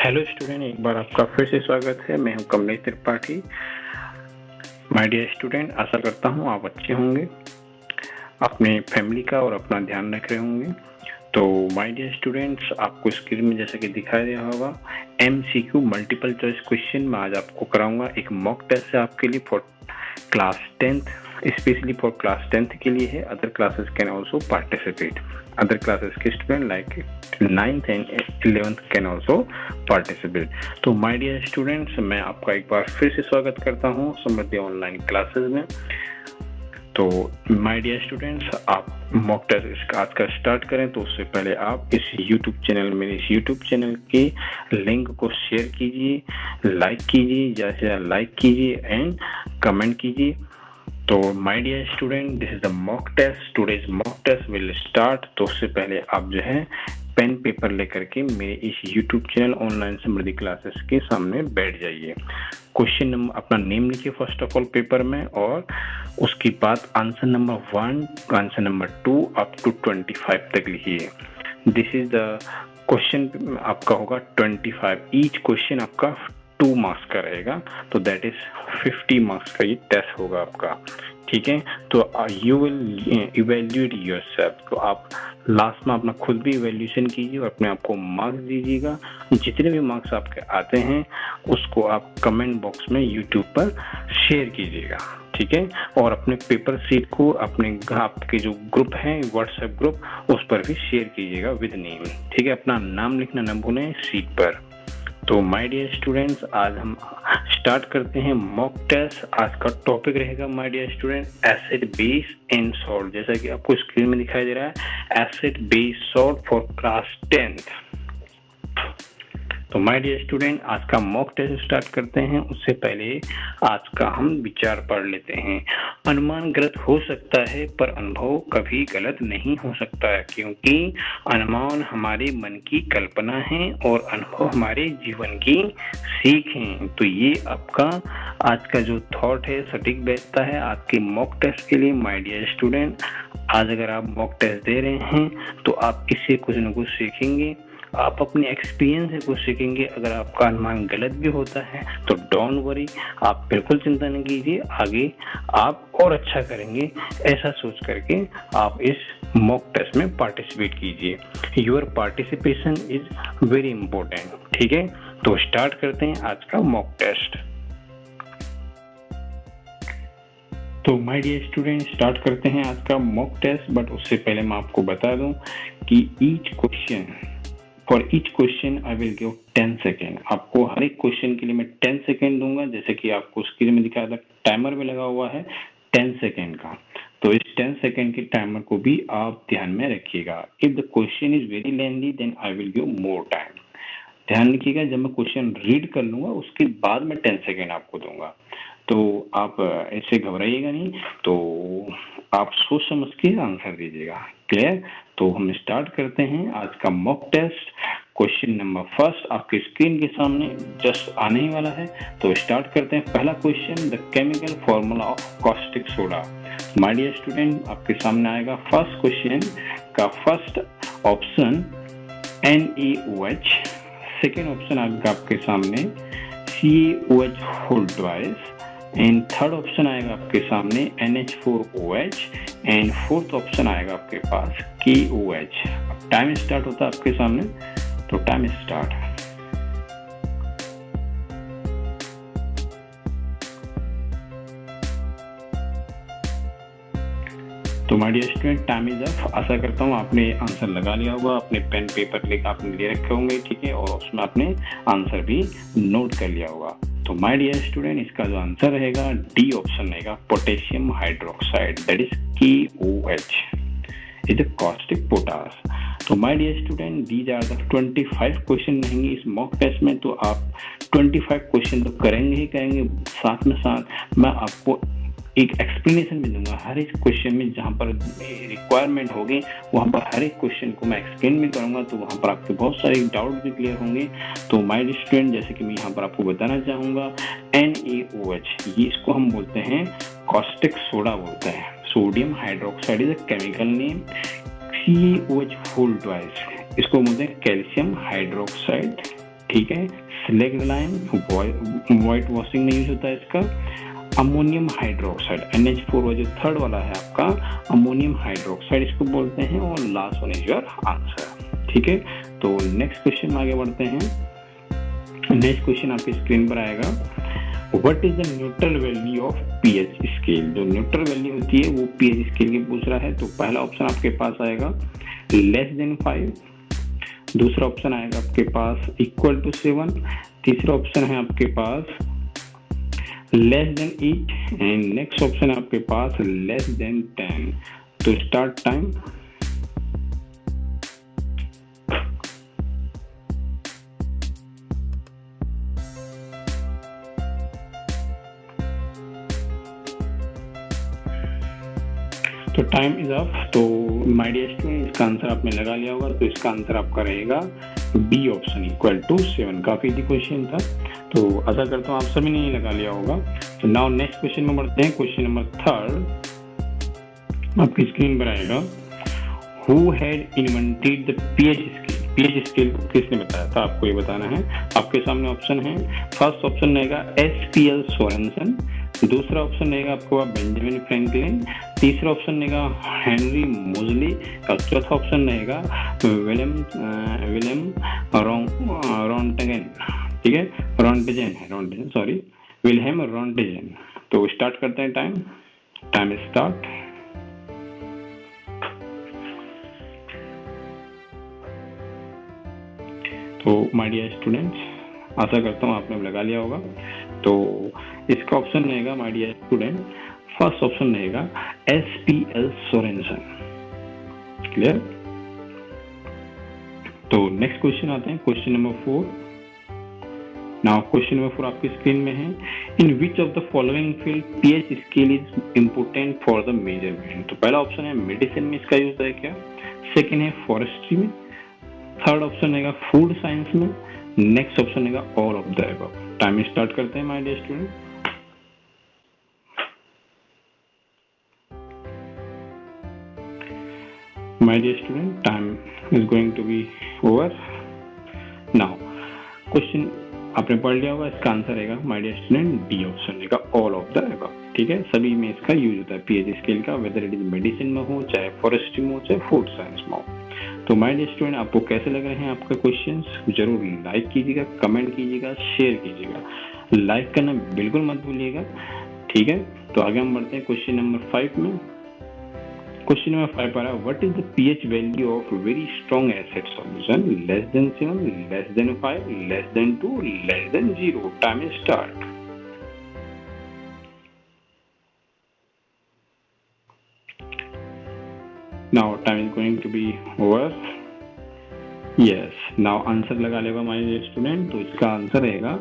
Hello student, एक बार आपका फिर से स्वागत है। मैं हूं Kamlesh Tripathi. My dear student, आशा करता हूं आप अच्छे होंगे, अपने फैमिली का और अपना ध्यान रख रहे होंगे। तो माय डियर स्टूडेंट्स, आपको स्क्रीन में जैसा कि दिखाई दे रहा होगा MCQ मल्टीपल चॉइस क्वेश्चन मैं आज आपको कराऊंगा। एक मॉक टेस्ट है आपके लिए for class 10th, specially for class 10th के लिए है। Other classes can also participate. Other classes के student like 9th and 11th can also participate. तो माय डियर स्टूडेंट्स, मैं आपका एक बार फिर से स्वागत करता हूँ समृद्धि ऑनलाइन क्लासेस में। तो माय डियर स्टूडेंट्स, आप मॉक टेस्ट आज का स्टार्ट करें तो उससे पहले आप इस यूट्यूब चैनल के लिंक को शेयर कीजिए, लाइक कीजिए, ज़्यादा से ज़्यादा लाइक कीजिए एंड कमेंट कीजिए। तो my dear student, this is the mock test. Today's mock test will start. तो उससे पहले आप जो है पेन पेपर लेकर के मेरे इस YouTube channel online Samriddhi classes के सामने बैठ जाइए। क्वेश्चन नंबर अपना नेम लिखिए फर्स्ट ऑफ ऑल पेपर में, और उसके बाद answer number 1, answer number 2 up to 25 तक लिखिए। दिस इज द क्वेश्चन आपका होगा 25। ईच क्वेश्चन आपका 2 मार्क्स का रहेगा, तो दैट इज 50 मार्क्स का ये टेस्ट होगा आपका। ठीक है, तो यू विल इवेल्यूएट योरसेल्फ। तो आप लास्ट में अपना खुद भी इवेल्यूएशन कीजिए और अपने आप को मार्क्स दीजिएगा। जितने भी मार्क्स आपके आते हैं उसको आप कमेंट बॉक्स में यूट्यूब पर शेयर कीजिएगा। ठीक है, और अपने पेपर सीट को अपने आपके जो ग्रुप है व्हाट्सएप ग्रुप, उस पर भी शेयर कीजिएगा विद नेम। ठीक है, अपना नाम लिखना न भूलें सीट पर। तो माय डियर स्टूडेंट्स, आज हम स्टार्ट करते हैं मॉक टेस्ट। आज का टॉपिक रहेगा my dear student acid base and salt. जैसा कि आपको स्क्रीन में दिखाई दे रहा है acid base salt for class 10th। तो माय डियर स्टूडेंट, आज का मॉक टेस्ट स्टार्ट करते हैं। उससे पहले आज का हम विचार पढ़ लेते हैं। अनुमान गलत हो सकता है पर अनुभव कभी गलत नहीं हो सकता है, क्योंकि अनुमान हमारे मन की कल्पना है और अनुभव हमारे जीवन की सीख है। तो ये आपका आज का जो थॉट है सटीक बैठता है आपके मॉक टेस्ट के लिए। माय डियर स्टूडेंट, आज अगर आप मॉक टेस्ट दे रहे हैं तो आप इससे कुछ न कुछ सीखेंगे, आप अपने एक्सपीरियंस से कुछ सीखेंगे। अगर आपका अनुमान गलत भी होता है तो डोंट वरी, आप बिल्कुल चिंता नहीं कीजिए, आगे आप और अच्छा करेंगे। ऐसा सोच करके आप इस मॉक टेस्ट में पार्टिसिपेट कीजिए। Your participation is very important. ठीक है, तो स्टार्ट करते हैं आज का मॉक टेस्ट। तो माय डियर स्टूडेंट, स्टार्ट करते हैं आज का मॉक टेस्ट। बट उससे पहले मैं आपको बता दूं कि for each question I will give 10 second. आपको हर एक क्वेश्चन के लिए मैं 10 सेकेंड दूंगा। जैसे कि आपको स्क्रीन में दिखाया था, टाइमर भी लगा हुआ है 10 सेकेंड का। तो इस 10 सेकेंड के टाइमर को भी आप ध्यान में रखिएगा। If the question is very lengthy then I will give more time. ध्यान रखिएगा, जब मैं क्वेश्चन रीड कर लूंगा उसके बाद मैं 10 सेकेंड आपको दूंगा। तो आप ऐसे घबराइएगा नहीं, तो आप सोच समझ के आंसर दीजिएगा। क्लियर? तो हम स्टार्ट करते हैं आज का mock test. Question number first आपके स्क्रीन के सामने जस्ट आने ही वाला है, तो स्टार्ट करते हैं। पहला question, the chemical formula of caustic soda. My dear student, आपके सामने आएगा फर्स्ट क्वेश्चन का first option NaOH, second option आएगा आपके सामने CaOH whole twice, and third option आएगा आपके सामने NH4OH, एंड फोर्थ ऑप्शन आएगा आपके पास KOH। अब टाइम स्टार्ट होता है आपके सामने, तो टाइम स्टार्ट। तो my dear student, time is up. आशा करता हूँ आपने आंसर लगा लिया होगा, अपने पेन पेपर लेकर आपने ले रखे होंगे। ठीक है, और उसमें आपने आंसर भी नोट कर लिया होगा। तो माय डियर स्टूडेंट, इसका जो आंसर रहेगा डी ऑप्शन रहेगा, potassium hydroxide, that is KOH is the caustic potash. तो my dear student, these are the 25 question रहेंगे इस मॉक टेस्ट में। तो आप 25 क्वेश्चन तो करेंगे ही करेंगे, साथ में साथ मैं आपको एक एक्सप्लेनेशन भी दूंगा हर एक क्वेश्चन में। जहाँ पर रिक्वायरमेंट होगी वहाँ पर हर एक क्वेश्चन को मैं एक्सप्लेन भी करूंगा, तो वहाँ पर आपके बहुत सारे डाउट भी क्लियर होंगे। तो माय डियर स्टूडेंट, जैसे कि मैं यहाँ पर आपको बताना चाहूँगा, NaOH, ये इसको हम बोलते हैं कॉस्टिक सोडा बोलते हैं। Sodium hydroxide is a chemical name. CaOH whole twice, इसको बोलते हैं कैल्शियम हाइड्रोक्साइड ठीक है। स्लैगलाइन व्हाइट वॉशिंग में यूज होता है इसका। अमोनियम हाइड्रोक्साइड NH4 जो थर्ड वाला है आपका अमोनियम हाइड्रोक्साइड इसको बोलते हैं। और last one is your answer. ठीक है, तो नेक्स्ट क्वेश्चन में आगे बढ़ते हैं। नेक्स्ट क्वेश्चन आपकी स्क्रीन पर आएगा, what is the neutral value of pH scale. जो न्यूट्रल वैल्यू होती है वो पीएच स्केल की पूछ रहा है। तो पहला ऑप्शन आपके पास आएगा लेस देन 5, दूसरा ऑप्शन आएगा आपके पास इक्वल टू 7, तीसरा ऑप्शन है आपके पास less than 8 and next option है आपके पास लेस देन 10। तो स्टार्ट टाइम। तो टाइम इज अप। तो माय डियर स्टूडेंट इसका आंसर आपने लगा लिया होगा। तो इसका आंसर आपका रहेगा बी ऑप्शन इक्वल टू 7। काफी इजी क्वेश्चन था, तो आशा करता हूँ आप सभी ने लगा लिया होगा। तो नाउ नेक्स्ट क्वेश्चन में बढ़ते हैं। क्वेश्चन नंबर 3 आपकी स्क्रीन पर आएगा, who had invented the pH scale. PH scale को किसने बताया था, आपको ये बताना है। आपके सामने ऑप्शन है, फर्स्ट ऑप्शन रहेगा SPL सोरेनसन, दूसरा ऑप्शन रहेगा आपको बेंजामिन फ्रैंकलिन, तीसरा ऑप्शन रहेगा हेनरी मोजली और चौथा ऑप्शन रहेगा विलियम रॉन्टेगन। ठीक है, रॉन्टेजन सॉरी, विलियम रॉन्टेजन। तो स्टार्ट करते हैं। Time start. तो माय डियर स्टूडेंट्स आशा करता हूँ आपने लगा लिया होगा। तो इसका ऑप्शन रहेगा my dear student, first option रहेगा SPL सोरेनसन। क्लियर। तो नेक्स्ट क्वेश्चन आते हैं, question number 4। Now question number 4 आपकी स्क्रीन में है, in which of the following field pH scale is important for the measurement. तो पहला ऑप्शन है मेडिसिन में इसका यूज है क्या, सेकेंड है फॉरेस्ट्री में, थर्ड ऑप्शन रहेगा फूड साइंस में, नेक्स्ट ऑप्शन रहेगा all of the above. Time start करते हैं my dear student. My dear student time is going to be over. Now question आपने पढ़ लिया होगा, इसका आंसर रहेगा my dear student D option रहेगा ऑल ऑफ द अबव। ठीक है, सभी में इसका यूज होता है पीएच स्केल का, वेदर इट इज मेडिसिन में हो, चाहे फॉरेस्ट्री में हो, चाहे फूड साइंस में हो। तो माय डियर स्टूडेंट आपको कैसे लग रहे हैं आपके क्वेश्चंस, जरूर लाइक कीजिएगा, कमेंट कीजिएगा, शेयर कीजिएगा, लाइक करना बिल्कुल मत भूलिएगा। ठीक है, तो आगे हम बढ़ते हैं क्वेश्चन नंबर 5 में। क्वेश्चन नंबर 5 पर है, what is the pH value of very strong acid solution, less than 7, less than 5, less than 2, less than 0। Time start. Now time is going to be over. Yes, now answer लगा लेगा my student. तो इसका answer रहेगा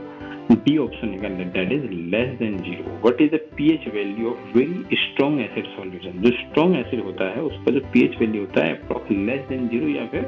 D option रहेगा, that is less than 0। What is the pH value of very strong acid solution. जो strong acid होता है उसका जो पीएच वैल्यू होता है अप्रॉक्स लेस देन 0 या फिर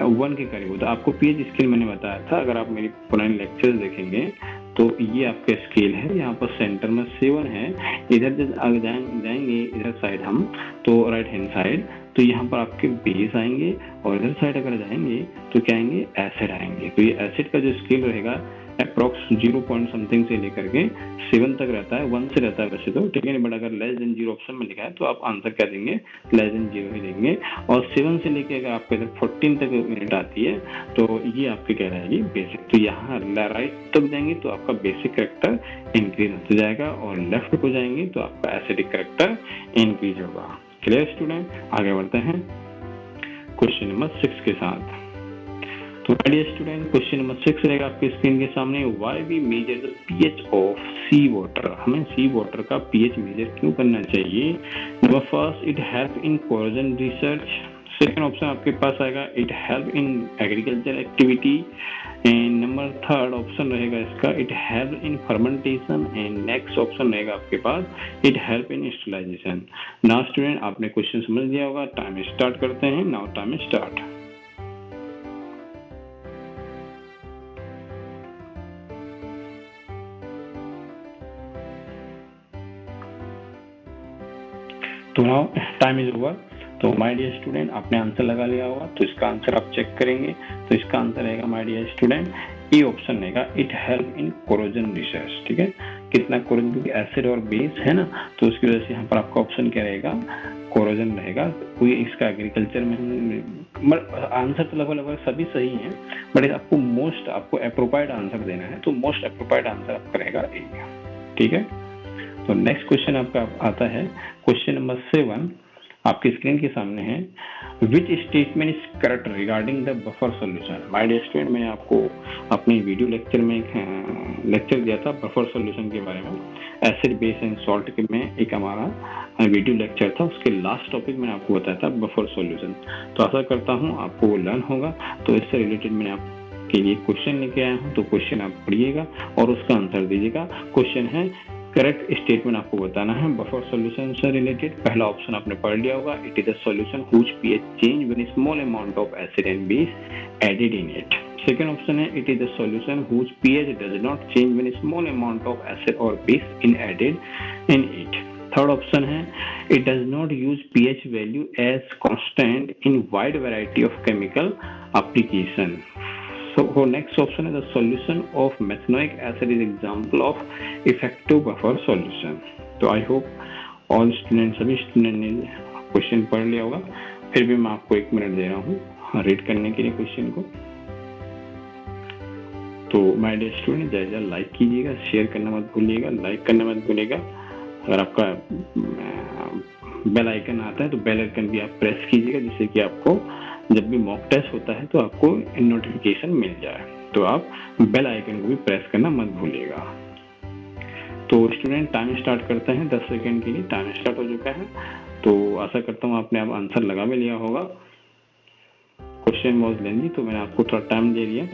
1 के करीब होता है। आपको पीएच स्केल मैंने बताया था, अगर आप मेरी पुरानी लेक्चर्स देखेंगे तो ये आपका स्केल है। यहाँ पर सेंटर में 7 है। इधर जब आगे जाएंगे इधर साइड हम, तो राइट हैंड साइड, तो यहाँ पर आपके बेस आएंगे और इधर साइड अगर जाएंगे तो क्या आएंगे, एसिड आएंगे। तो ये एसिड का जो स्केल रहेगा अप्रॉक्स 0 पॉइंट समथिंग से लेकर के 7 तक रहता है, 1 से रहता है वैसे तो, ठीक है। बट अगर लेस देन 0 ऑप्शन में लिखा है तो आप आंसर क्या देंगे, लेस देन 0 ही देंगे। और 7 से लेके अगर आपके इधर 14 तक मिनट आती है तो ये आपकी क्या रहेगी, बेसिक। तो यहाँ राइट तक जाएंगे तो आपका बेसिक कैरेक्टर इंक्रीज होता जाएगा और लेफ्ट को जाएंगे तो आपका एसिडिक कैरेक्टर इंक्रीज होगा। क्लियर स्टूडेंट, आगे बढ़ते हैं क्वेश्चन नंबर 6 के साथ। तो डियर स्टूडेंट क्वेश्चन नंबर 6 रहेगा आपके स्क्रीन के सामने, why we measure the pH of sea water. हमें सी वाटर का पीएच मेजर क्यों करना चाहिए। Number first, it help in corrosion research. Second option आपके पास आएगा, it help in agriculture activity. And number third option रहेगा इसका, it help in fermentation. And next option रहेगा आपके पास, it help in sterilization. Now student आपने question समझ लिया होगा, टाइम स्टार्ट करते हैं। Now time start. तो नाउ टाइम इज ओवर। तो माय डियर स्टूडेंट, आपने आंसर लगा लिया होगा, तो इसका आंसर आप चेक करेंगे। तो इसका आंसर रहेगा my dear student, A option रहेगा, it help in corrosion research. ठीक है, कितना कोरोजन, क्योंकि एसिड और बेस है ना, तो उसकी वजह से यहाँ पर आपका ऑप्शन क्या रहेगा, कोरोजन रहेगा। कोई इसका एग्रीकल्चर में आंसर तो लगभग सभी सही हैं, बट आपको मोस्ट आपको अप्रोप्रिएट आंसर देना है, तो मोस्ट अप्रोप्रिएट आंसर आपका रहेगा ए। ठीक है, तो नेक्स्ट क्वेश्चन आपका आता है क्वेश्चन नंबर 7, आपकी स्क्रीन के सामने है। Which statement is correct regarding the buffer solution. My dear student, मैंने आपको अपने वीडियो लेक्चर में एक लेक्चर दिया था बफर सॉल्यूशन के बारे में, एसिड बेस एंड सॉल्ट के में एक हमारा वीडियो लेक्चर था, उसके लास्ट टॉपिक मैंने आपको बताया था बफर सॉल्यूशन। तो आशा करता हूँ आपको वो लर्न होगा। तो इससे रिलेटेड मैंने आपके लिए क्वेश्चन लेके आया हूँ, तो क्वेश्चन आप पढ़िएगा और उसका आंसर दीजिएगा। क्वेश्चन है, करेक्ट स्टेटमेंट आपको बताना है बफर सॉल्यूशन से रिलेटेड। पहला ऑप्शन आपने पढ़ लिया होगा, it is a solution whose pH change when small amount of acid and base added in it. Second option है, it is a solution whose pH does not change when small amount of acid और base in added in it. Third option है, it does not use pH value as constant in wide variety of chemical application. So next option is the solution of methanoic acid is example of effective buffer solution. तो I hope all students, सभी student ने question पढ़ लिया होगा। फिर भी मैं आपको 1 मिनट दे रहा हूँ रीड करने के लिए क्वेश्चन को। तो माय डियर स्टूडेंट, जैसा लाइक कीजिएगा, शेयर करना मत भूलिएगा, लाइक करना मत भूलिएगा। अगर आपका बेल आइकन आता है तो बेल आइकन भी आप प्रेस कीजिएगा, जिससे कि आपको जब भी मॉक टेस्ट होता है तो आपको नोटिफिकेशन मिल जाए। तो आप बेल आइकन को भी प्रेस करना मत भूलिएगा। तो स्टूडेंट, टाइम स्टार्ट करते हैं, 10 सेकंड के लिए टाइम स्टार्ट हो चुका है। तो आशा करता हूँ आपने अब आंसर लगा भी लिया होगा। क्वेश्चन वाज लेंदी, तो मैंने आपको थोड़ा टाइम दे दिया,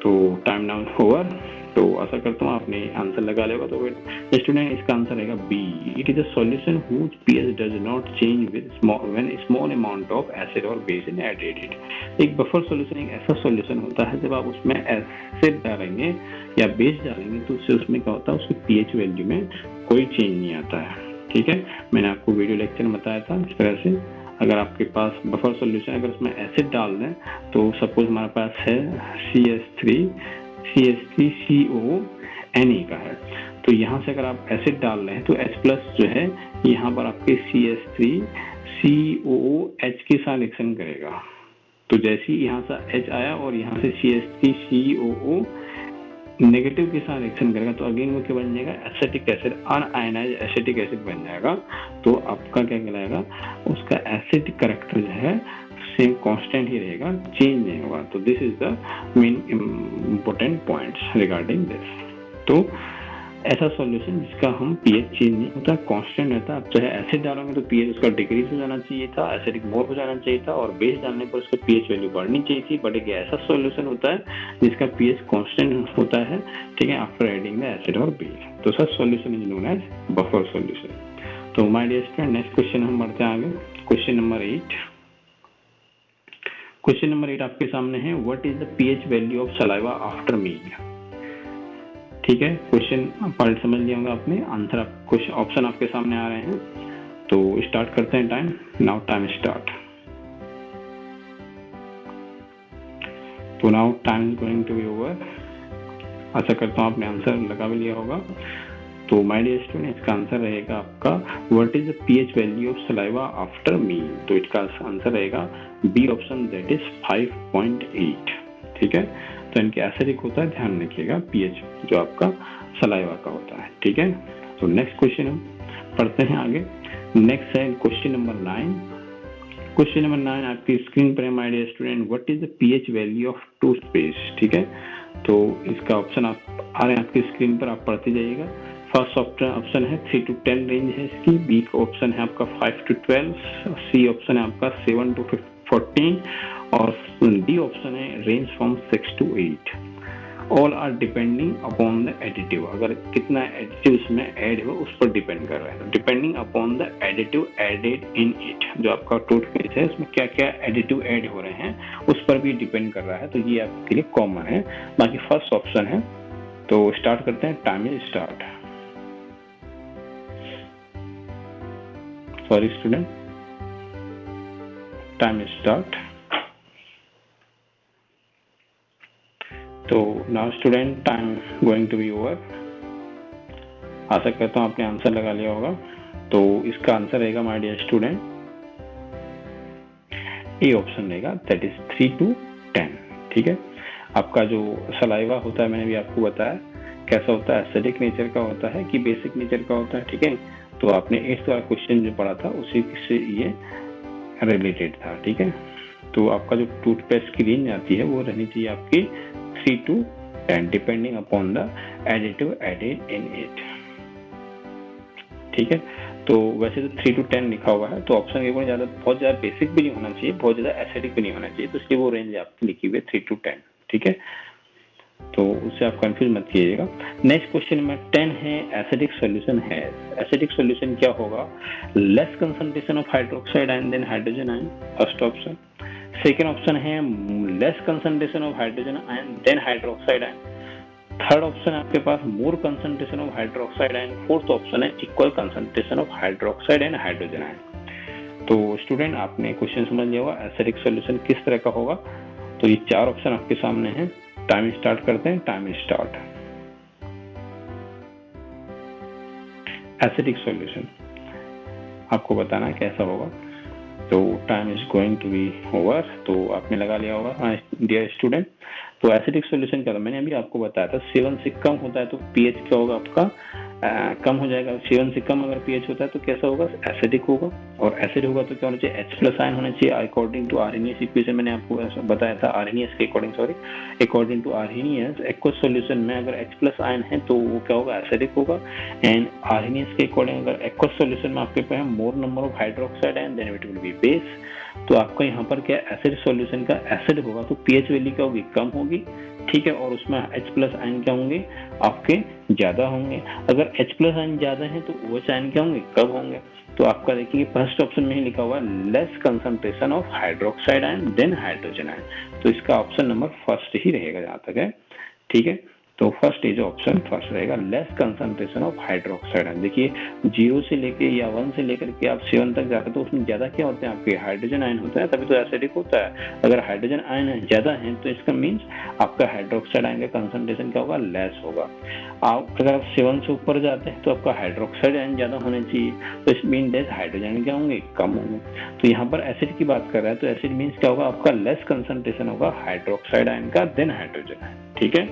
तो टाइम नाउ ओवर। तो आशा करता हूँ आपने आंसर लगा लिया होगा। तो स्टूडेंट, इसका आंसर रहेगा B, it is a solution whose pH does not change with small amount of acid और बेस इन एडेड। एक बफर सॉल्यूशन एक ऐसा सॉल्यूशन होता है, जब आप उसमें एसिड डालेंगे या बेस डालेंगे तो उससे उसमें क्या होता है, उसकी पीएच वैल्यू में कोई चेंज नहीं आता है। ठीक है, मैंने आपको वीडियो लेक्चर में बताया था इस तरह से। अगर आपके पास बफर सॉल्यूशन, अगर उसमें एसिड डाल दें, तो सपोज हमारे पास है CH3CO Na का है, तो यहाँ से अगर आप एसिड डाल रहे हैं तो H+ जो है यहाँ पर आपके CH3COOH के साथ रिएक्शन करेगा। तो जैसे ही यहाँ से H आया और यहाँ से CH3COO नेगेटिव के साथ रिएक्शन करेगा, तो अगेन वो क्या बन जाएगा, acetic acid, un-ionised acetic acid बन जाएगा। तो आपका क्या कहलाएगा, उसका एसिड कैरेक्टर जो है सेम कांस्टेंट ही रहेगा, चेंज नहीं होगा। तो this is the main important points regarding this. तो ऐसा सॉल्यूशन जिसका हम पीएच चेंज नहीं होता, कांस्टेंट रहता है। आप चाहे एसिड डालोगे तो पीएच उसका डिक्रीज हो जाना चाहिए था, एसिडिक मोर हो जाना चाहिए था, और बेस डालने पर उसका पीएच वैल्यू बढ़नी चाहिए थी। बट एक ऐसा सॉल्यूशन होता है जिसका पीएच कांस्टेंट होता है, ठीक है, आफ्टर एडिंग द एसिड और बेस। तो such solution is known as buffer solution. तो my dear student, next question हम बढ़ते हैं आगे। Question number 8। क्वेश्चन नंबर 8 आपके सामने है, what is the pH value of saliva after meal. ठीक है, क्वेश्चन पढ़ समझ लिया होगा आपने, आंसर क्वेश्चन ऑप्शन आपके सामने आ रहे हैं। तो स्टार्ट करते हैं टाइम, नाउ टाइम स्टार्ट। तो now time is going to be over. आशा करता हूँ आपने आंसर लगा भी लिया होगा। तो माय डियर स्टूडेंट, इसका आंसर रहेगा आपका, what is the pH value of saliva after meal. तो इसका आंसर रहेगा बी ऑप्शन, दैट इज 5.8। ठीक है, तो इनके एसिडिक होता है, ध्यान रखिएगा पीएच जो आपका सलाइवा का होता है। ठीक है, तो नेक्स्ट क्वेश्चन हम पढ़ते हैं आगे। नेक्स्ट है क्वेश्चन नंबर 9। क्वेश्चन नंबर 9 आपकी स्क्रीन पर है my dear student, what is the pH value of toothpaste. ठीक है, तो इसका ऑप्शन आप आ रहे हैं आपकी स्क्रीन पर, आप पढ़ते जाइएगा। फर्स्ट ऑप्शन है 3 to 10 रेंज है इसकी, बी ऑप्शन है आपका 5 to 12, सी ऑप्शन है आपका 7 to 14, और डी ऑप्शन है range from 6 to 8। All are depending upon the additive, अगर कितना एडिटिव इसमें ऐड हो उस पर डिपेंड कर रहा है। Depending upon the additive added in it, जो आपका टूथपेस्ट है उसमें क्या क्या एडिटिव ऐड हो रहे हैं उस पर भी डिपेंड कर रहा है। तो ये आपके लिए कॉमन है, बाकी फर्स्ट ऑप्शन है। तो स्टार्ट करते हैं, time is start. Sorry student, time start. तो now student time going to be over. आशा करता हूँ आपने आंसर लगा लिया होगा। तो इसका आंसर रहेगा my dear student A option रहेगा, दैट इज 3 to 10। ठीक है, आपका जो सलाइवा होता है मैंने भी आपको बताया कैसा होता है, एसिडिक नेचर का होता है कि बेसिक नेचर का होता है। ठीक है, तो आपने 8th वाला क्वेश्चन जो पढ़ा था उसी से ये रिलेटेड था। ठीक है, तो आपका जो टूथपेस्ट की रेंज आती है वो रहनी चाहिए आपकी 3 to 10 depending upon the additive added in it. ठीक है, तो वैसे तो 3 to 10 लिखा हुआ है, तो ऑप्शन ए ज्यादा बहुत ज्यादा बेसिक भी नहीं होना चाहिए, बहुत ज्यादा एसिडिक भी नहीं होना चाहिए, तो इसलिए वो रेंज आपकी लिखी हुई है 3 to 10। ठीक है, तो उससे आप कंफ्यूज मत कीजिएगा। नेक्स्ट क्वेश्चन नंबर 10 है एसिडिक सॉल्यूशन है। एसिडिक सॉल्यूशन क्या होगा? Less concentration of hydroxide ion then hydrogen ion, first option. Second option है less concentration of hydrogen ion than hydroxide ion. Third option है आपके पास more concentration of hydroxide ion. Fourth option है equal concentration of hydroxide and hydrogen ion. तो student आपने question समझ लिया होगा एसिडिक सॉल्यूशन किस तरह का होगा। तो ये 4 ऑप्शन आपके सामने हैं। टाइम स्टार्ट करते हैं, टाइम स्टार्ट। एसिडिक सॉल्यूशन आपको बताना कैसा होगा। तो time is going to be over. तो आपने लगा लिया होगा डियर स्टूडेंट। तो एसिडिक सॉल्यूशन क्या था, मैंने अभी आपको बताया था 7 से कम होता है तो पीएच क्या होगा आपका कम हो जाएगा। 7 से कम अगर पीएच होता है तो कैसा होगा, एसिडिक होगा। और एसिड होगा तो क्या होना चाहिए, H+ आयन होना चाहिए अकॉर्डिंग टू आर्हेनियस इक्वेशन। मैंने आपको बताया था आर्हेनियस के according, sorry according to Arrhenius aqueous solution में अगर H+ आयन है तो वो क्या होगा, एसिडिक होगा। एंड आर्हेनियस के अकॉर्डिंग अगर एक्वस सॉल्यूशन में आपके पास more number of hydroxide ion then it will be base. तो आपका यहाँ पर क्या एसिड सॉल्यूशन का एसिड होगा तो पीएच वैल्यू क्या होगी, कम होगी। ठीक है, और उसमें H+ आयन क्या होंगे आपके ज्यादा होंगे। अगर H+ आयन ज्यादा है तो OH आयन क्या होंगे, कम होंगे। तो आपका देखिए फर्स्ट ऑप्शन में ही लिखा हुआ है less concentration of hydroxide ion then hydrogen ion. तो इसका ऑप्शन नंबर फर्स्ट ही रहेगा जहां तक है। ठीक है, तो फर्स्ट इज ऑप्शन फर्स्ट रहेगा, less concentration of hydroxide ion. देखिए 0 से लेके या 1 से लेकर के आप 7 तक जाते तो उसमें ज्यादा क्या होते हैं आपके हाइड्रोजन आयन होता है, तभी तो एसिडिक होता है। अगर हाइड्रोजन आयन ज्यादा है तो इसका मीन्स आपका हाइड्रोक्साइड आयन का कंसंट्रेशन क्या होगा, लेस होगा। आप अगर आप 7 से ऊपर जाते हैं तो आपका हाइड्रोक्साइड आयन ज्यादा होना चाहिए, तो इस मीन दैट हाइड्रोजन क्या होंगे, कम होंगे। तो यहाँ पर एसिड की बात कर रहा है तो एसिड मीन्स क्या होगा, आपका लेस कंसंट्रेशन होगा हाइड्रोक्साइड आयन का देन हाइड्रोजन आयन। ठीक है,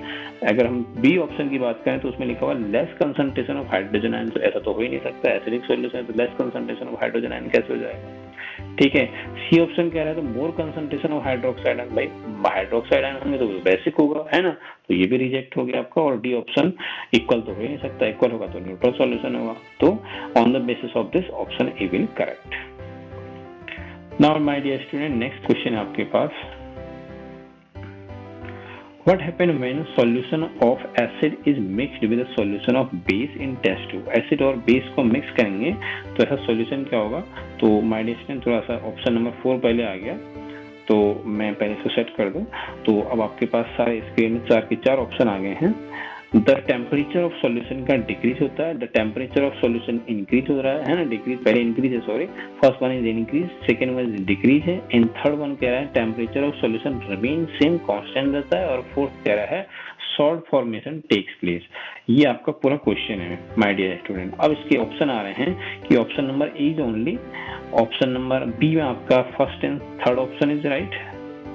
अगर हम बी ऑप्शन की बात करें तो उसमें लिखा हुआ less concentration of hydrogen ion, तो ऐसा तो हो ही नहीं सकता, एसिडिक सॉल्यूशन है तो less concentration of hydrogen ion कैसे हो जाएगा। ठीक है, सी ऑप्शन कह रहा है तो मोर कंसंट्रेशन ऑफ हाइड्रोक्साइड आयन। भाई हाइड्रोक्साइड आयन होंगे तो बेसिक होगा, है ना, तो ये भी रिजेक्ट हो गया आपका। और डी ऑप्शन इक्वल तो हो ही नहीं सकता, इक्वल होगा तो न्यूट्रल सॉल्यूशन होगा। तो on the basis of this option A will correct. Now my dear student next question है आपके पास, What happens when solution of acid is mixed with a solution of base in test tube? Acid और base को mix करेंगे तो ऐसा solution क्या होगा। तो माय डियर स्टूडेंट थोड़ा सा ऑप्शन नंबर 4 पहले आ गया, तो मैं पहले इसको सेट कर दूं। तो अब आपके पास सारे स्क्रीन में 4 के 4 ऑप्शन आ गए हैं। द टेम्परेचर ऑफ सॉल्यूशन का डिक्रीज होता है, the temperature of solution increase हो रहा है ना, डिक्रीज पहले इंक्रीज है, sorry first one is increase, second one is decrease है, एंड थर्ड वन कह रहा है temperature of solution remain same constant रहता है, और फोर्थ कह रहा है सॉल्ट फॉर्मेशन टेक्स प्लेस। ये आपका पूरा क्वेश्चन है माय डियर स्टूडेंट। अब इसके ऑप्शन आ रहे हैं कि option number A is only, option number B में आपका first and third option is right,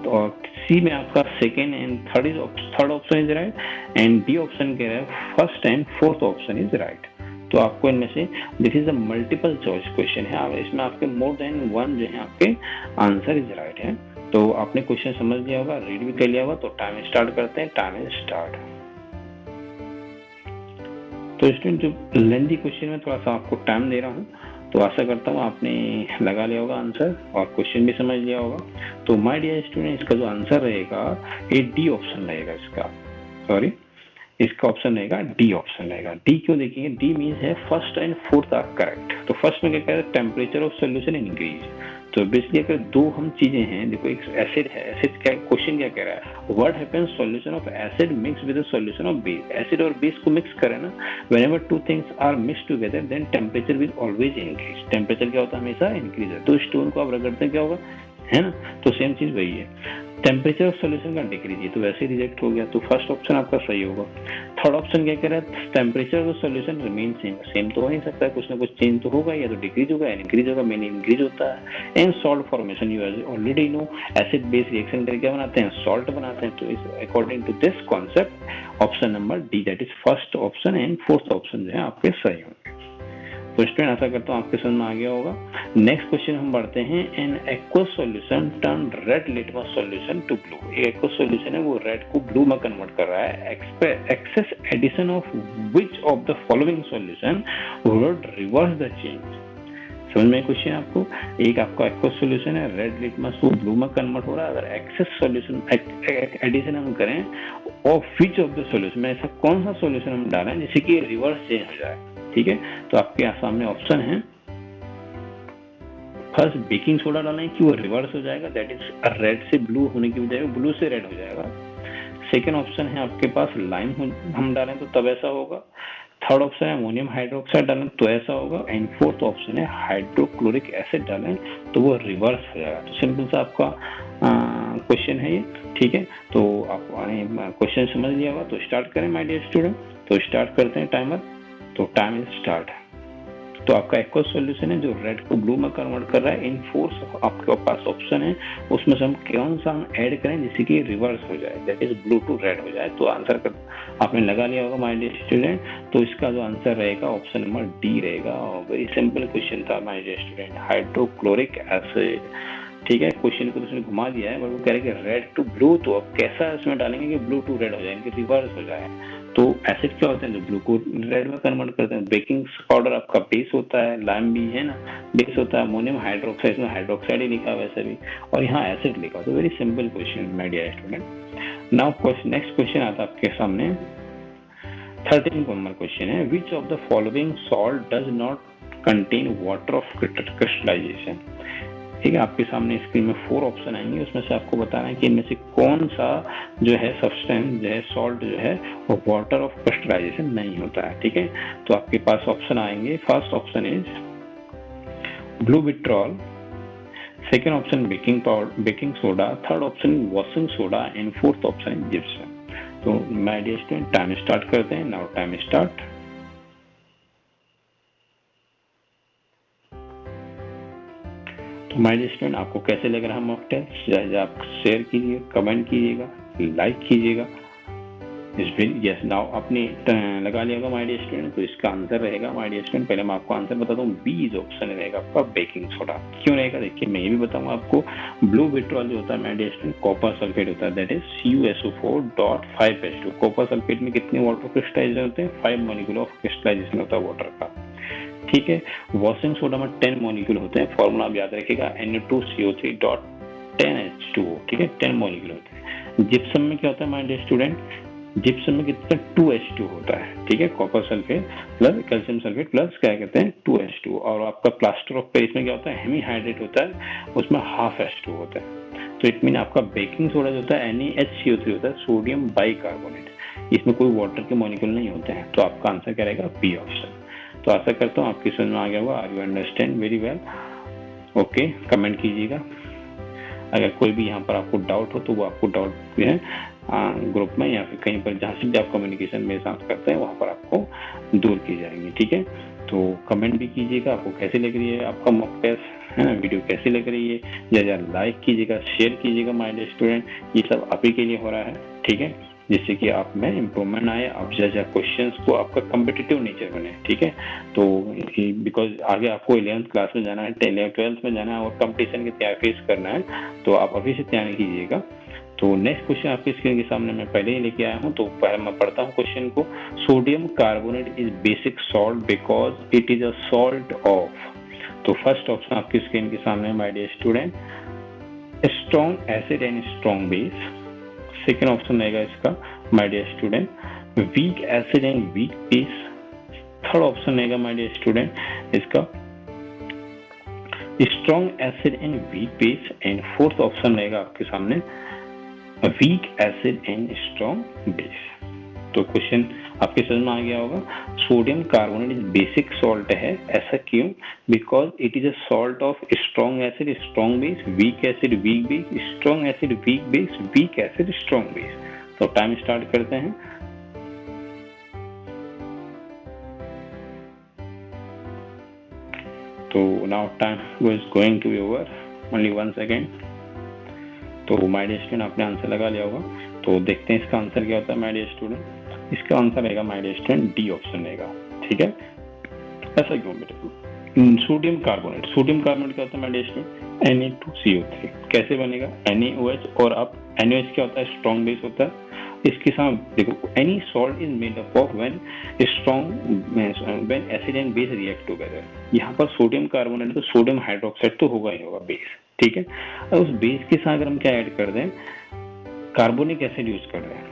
और सी में आपका second and third option is right, and D option कह रहा है first and fourth option is right. तो आपको इनमें से this is a multiple choice question है, इसमें आपके मोर देन वन जो है आपके आंसर इज राइट है। तो आपने क्वेश्चन समझ लिया होगा, रीड भी कर लिया होगा। तो टाइम स्टार्ट करते हैं, टाइम स्टार्ट। तो स्टूडेंट जो लेंथी क्वेश्चन में थोड़ा सा आपको टाइम दे रहा हूँ, तो आशा करता हूँ आपने लगा लिया होगा आंसर और क्वेश्चन भी समझ लिया होगा। तो माय डियर स्टूडेंट इसका जो आंसर रहेगा ये डी ऑप्शन रहेगा, इसका ऑप्शन रहेगा डी ऑप्शन रहेगा। डी क्यों देखेंगे, डी मीन्स है first and fourth are correct. तो फर्स्ट में क्या कह रहा है, टेम्परेचर ऑफ सोल्यूशन इंक्रीज। तो बेसिकली अगर दो हम चीजें हैं, देखो एक एसिड है, एसिड क्या क्वेश्चन क्या कह रहा है, what happens solution of acid mix with the solution of base. Acid और बेस को मिक्स करें ना, whenever two things are mix together then temperature will always increase. Temperature क्या होता है, हमेशा इंक्रीज है। तो स्टोन को आप रगड़ते हैं क्या होगा, है ना, तो सेम चीज वही है। टेम्परेचर ऑफ सोल्यूशन का डिक्रीज, ये तो वैसे ही रिजेक्ट हो गया, तो फर्स्ट ऑप्शन आपका सही होगा। थर्ड ऑप्शन क्या कह रहा है, temperature of solution remain same, same तो हो नहीं सकता, कुछ ना कुछ चेंज तो होगा, या तो डिक्रीज होगा या इंक्रीज होगा, मेन इंक्रीज होता है। And salt formation you already know, acid base reaction करके क्या बनाते हैं, सॉल्ट बनाते हैं। तो इस according to this concept option number D that is first option and fourth option जो है आपके सही होंगे। तो स्टूडेंट आशा करता हूँ आपके समझ में आ गया होगा। नेक्स्ट क्वेश्चन हम बढ़ते हैं, an aqueous solution turn red litmus solution to blue. एक एक्वस सॉल्यूशन है वो रेड को ब्लू में कन्वर्ट कर रहा है। Excess addition of which of the following solution would reverse the change. समझ में क्वेश्चन आपको, एक आपका एक्वस सॉल्यूशन है, रेड लिटमस वो ब्लू में कन्वर्ट हो रहा है, अगर एक्सेस सॉल्यूशन एडिशन हम करें of which of the solution में, ऐसा कौन सा सॉल्यूशन हम डालें जिससे कि रिवर्स चेंज हो जाए। ठीक है, तो आपके सामने ऑप्शन है, फर्स्ट बेकिंग सोडा डालें कि वो रिवर्स हो जाएगा, दैट इज रेड से ब्लू होने की बजाय ब्लू से रेड हो जाएगा। सेकेंड ऑप्शन है आपके पास लाइम हम डालें तो तब ऐसा होगा। थर्ड ऑप्शन है अमोनियम हाइड्रोक्साइड डालें तो ऐसा होगा। एंड फोर्थ ऑप्शन है हाइड्रोक्लोरिक एसिड डालें तो वो रिवर्स हो जाएगा। तो सिंपल सा आपका क्वेश्चन है ये। ठीक है, तो आप क्वेश्चन समझ लिया होगा, तो स्टार्ट करें माय डियर स्टूडेंट। तो स्टार्ट करते हैं टाइमर, तो टाइम इज स्टार्ट। तो आपका एक्वस सॉल्यूशन है जो रेड को ब्लू में कन्वर्ट कर रहा है। इन फोर्थ आपके पास ऑप्शन है, उसमें से हम कौन सा हम ऐड करें जिससे कि रिवर्स हो जाए, that is blue to red हो जाए। तो आंसर कर आपने लगा लिया होगा माय डियर स्टूडेंट। तो इसका जो आंसर रहेगा ऑप्शन नंबर डी रहेगा। और वेरी सिंपल क्वेश्चन था my dear student, hydrochloric acid. ठीक है, क्वेश्चन को तो उसने घुमा दिया है, बट वो कह रहे हैं कि रेड टू ब्लू, तो अब कैसा इसमें डालेंगे कि ब्लू टू रेड हो जाए, रिवर्स हो जाए। तो एसिड क्या होते हैं जो ब्लू को रेड में कन्वर्ट करते हैं। बेकिंग पाउडर आपका बेस होता है, लाइम भी है ना बेस होता है, अमोनियम हाइड्रोक्साइड में हाइड्रोक्साइड ही लिखा वैसे भी, और यहाँ एसिड लिखा। तो very simple question my dear student. Now next question आता है आपके सामने, 13 नंबर क्वेश्चन है, which of the following salt does not contain water of crystallization. ठीक है, आपके सामने स्क्रीन में 4 ऑप्शन आएंगे, उसमें से आपको बताना है कि इनमें से कौन सा जो है सब्सटेंस जो है सॉल्ट जो है वो वाटर ऑफ क्रिस्टलाइजेशन नहीं होता है। ठीक है, तो आपके पास ऑप्शन आएंगे, first option is blue vitriol, second option baking powder baking soda, third option washing soda and fourth option gypsum. तो my dear student time start करते हैं। Now time start. My dear student आपको कैसे लग रहा है mock test, आप share कीजिए, कमेंट कीजिएगा, लाइक कीजिएगा। यस, नाउ आपने लगा लिया होगा माय डियर स्टूडेंट। तो इसका आंसर रहेगा माय डियर स्टूडेंट, पहले मैं आपको आंसर बताता हूँ, बी इज ऑप्शन रहेगा आपका बेकिंग सोडा। क्यों रहेगा देखिए, मैं ये भी बताऊंगा आपको। ब्लू विट्रॉल जो होता है my dear student copper sulphate होता है, that is CuSO4.5H2। Copper sulphate में कितने वाटर क्रिस्टलाइजेशन होते हैं, 5 मॉलिक्यूल ऑफ क्रिस्टलाइजेशन होता है वाटर का। ठीक है, वॉशिंग सोडा में 10 मॉलिक्यूल होते हैं, फॉर्मूला आप याद रखिएगा Na2CO3.10H2O। ठीक है, 10 मॉलिक्यूल होते हैं। जिप्सम में क्या होता है माय डियर स्टूडेंट, जिप्सम में कितना 2H2 होता है। ठीक है, copper sulphate plus calcium sulphate plus क्या कहते हैं 2H2। और आपका प्लास्टर ऑफ पेरिस में क्या होता है, हेमीहाइड्रेट होता है, उसमें हाफ H2 होता है। तो इट मीन आपका बेकिंग सोडा जो होता है NaHCO3 होता है, सोडियम बाइकार्बोनेट, इसमें कोई वाटर के मॉलिक्यूल नहीं होते हैं। तो आपका आंसर क्या रहेगा, बी ऑप्शन। तो आशा करता हूँ आपकी समझ में आ गया होगा। Are you understand very well? Okay, comment कीजिएगा। अगर कोई भी यहाँ पर आपको डाउट हो तो वो आपको डाउट जो है ग्रुप में या फिर कहीं पर जहाँ से भी आप कम्युनिकेशन मेरे साथ करते हैं वहाँ पर आपको दूर की जाएंगी। ठीक है, तो कमेंट भी कीजिएगा, आपको कैसी लग रही है आपका मॉक टेस्ट, है ना, वीडियो कैसी लग रही है, या लाइक कीजिएगा, शेयर कीजिएगा माय डियर स्टूडेंट। ये सब आप ही के लिए हो रहा है। ठीक है, जिससे कि आप में इम्प्रूवमेंट आए, आप जैसे क्वेश्चंस को आपका कम्पिटिटिव नेचर बने। ठीक है, तो बिकॉज आगे आपको 11th क्लास में जाना है, 12th में जाना है और कंपटीशन की तैयारी फेस करना है, तो आप अभी से तैयारी कीजिएगा। तो नेक्स्ट क्वेश्चन आपके स्क्रीन के सामने मैं पहले ही लेके आया हूँ, तो पहले मैं पढ़ता हूँ क्वेश्चन को। Sodium carbonate is basic salt because it is a salt of. तो फर्स्ट ऑप्शन आपकी स्क्रीन के सामने my dear student, strong acid and strong base. Second option रहेगा इसका my dear student, weak acid and weak base. Third option रहेगा my dear student इसका strong acid and weak base. And fourth option रहेगा आपके सामने weak acid and strong base. तो question आपके समझ में आ गया होगा। Sodium carbonate is basic salt है, ऐसा क्यों? Because it is a salt of strong acid strong base, weak acid weak base, strong acid weak base, weak acid strong base. तो टाइम स्टार्ट करते हैं। तो now time is going to be over, only 1 second. तो my dear student आपने answer लगा लिया होगा। तो देखते हैं इसका आंसर क्या होता है माय डियर स्टूडेंट। इसका आंसर रहेगा my dear student D option रहेगा, ठीक है। ऐसा क्यों बेटा? सोडियम कार्बोनेट, सोडियम कार्बोनेट क्या होता है माय डियर स्टूडेंट? Na2CO3 कैसे बनेगा? NaOH, और अब NaOH क्या होता है? स्ट्रॉन्ग बेस होता है। इसके साथ देखो, any salt is made up of when acid and base react together. यहाँ पर सोडियम कार्बोनेट तो सोडियम हाइड्रोक्साइड तो होगा ही होगा बेस, ठीक है। और उस बेस के साथ अगर हम क्या ऐड कर दें, कार्बोनिक एसिड यूज कर रहे हैं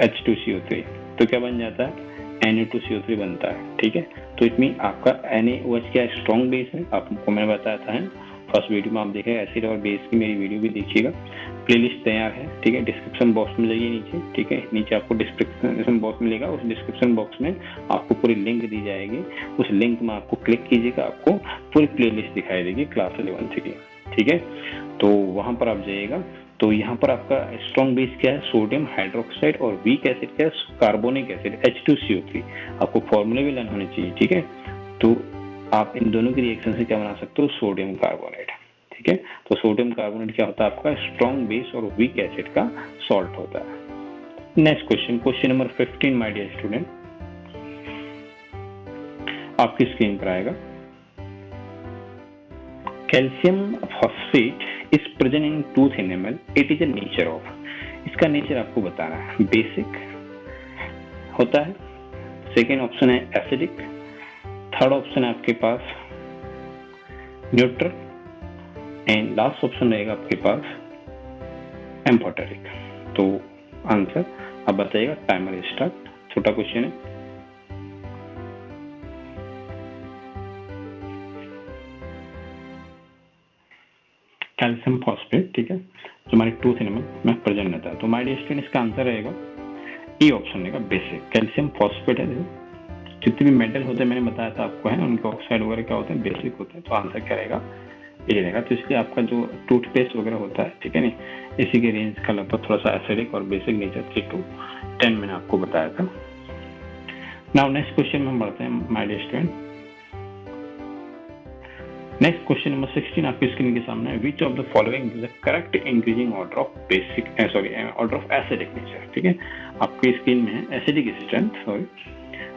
H2CO3, तो क्या बन जाता है? Na2CO3 बनता है, ठीक है। तो इट मीन आपका NaOH क्या स्ट्रॉन्ग बेस है, आपको मैंने बताया था फर्स्ट वीडियो में। आप देखेगा एसिड और बेस की मेरी वीडियो भी देखिएगा। प्लेलिस्ट तैयार है, ठीक है। डिस्क्रिप्शन बॉक्स में जाइए नीचे, ठीक है। नीचे आपको डिस्क्रिप्शन बॉक्स मिलेगा, उस डिस्क्रिप्शन बॉक्स में आपको पूरी लिंक दी जाएगी। उस लिंक में आपको क्लिक कीजिएगा, आपको पूरी प्लेलिस्ट दिखाई देगी क्लास 11 की, ठीक है। तो वहां पर आप जाइएगा। तो यहाँ पर आपका स्ट्रॉन्ग बेस क्या है? सोडियम हाइड्रोक्साइड, और वीक एसिड क्या है? Carbonic acid H2CO3। आपको फॉर्मूले भी लर्न होने चाहिए, ठीक है। तो आप इन दोनों की रिएक्शन से क्या बना सकते हो? सोडियम कार्बोनेट, ठीक है। तो सोडियम कार्बोनेट क्या होता है? आपका स्ट्रॉन्ग बेस और वीक एसिड का सॉल्ट होता है। Next question, question number 15 my dear student, आपकी स्क्रीन पर आएगा। Calcium phosphate is present in tooth animal, it is a nature of. इसका नेचर आपको बताना है। बेसिक होता है, सेकेंड ऑप्शन है एसिडिक, थर्ड ऑप्शन है आपके पास न्यूट्रल, एंड लास्ट ऑप्शन रहेगा आपके पास एम्फोटेरिक। तो आंसर आप बताइएगा। Timer start. छोटा क्वेश्चन है। कैल्शियम फॉस्फेट, ठीक है, जो हमारे टूथ एनिमल में प्रेजेंट रहता है। तो माय डियर स्टूडेंट इसका आंसर रहेगा ई ऑप्शन रहेगा, बेसिक। कैल्शियम फॉस्फेट है, जितने भी मेटल होते हैं मैंने बताया था आपको, है उनके ऑक्साइड वगैरह क्या होते हैं? बेसिक होते हैं। तो आंसर क्या रहेगा? ये रहेगा। तो इसलिए आपका जो टूथपेस्ट वगैरह होता है, ठीक है नहीं, इसी के रेंज का लगभग थोड़ा सा एसिडिक और बेसिक नेचर 3 to 10 मैंने आपको बताया था। नाउ नेक्स्ट क्वेश्चन में हम बढ़ते हैं my dear student. Next question number 16 आपकी स्क्रीन के सामने है। Which of the following is the correct increasing order of basic order of acidic nature, ठीक है। आपकी स्क्रीन में है acidic strength, sorry.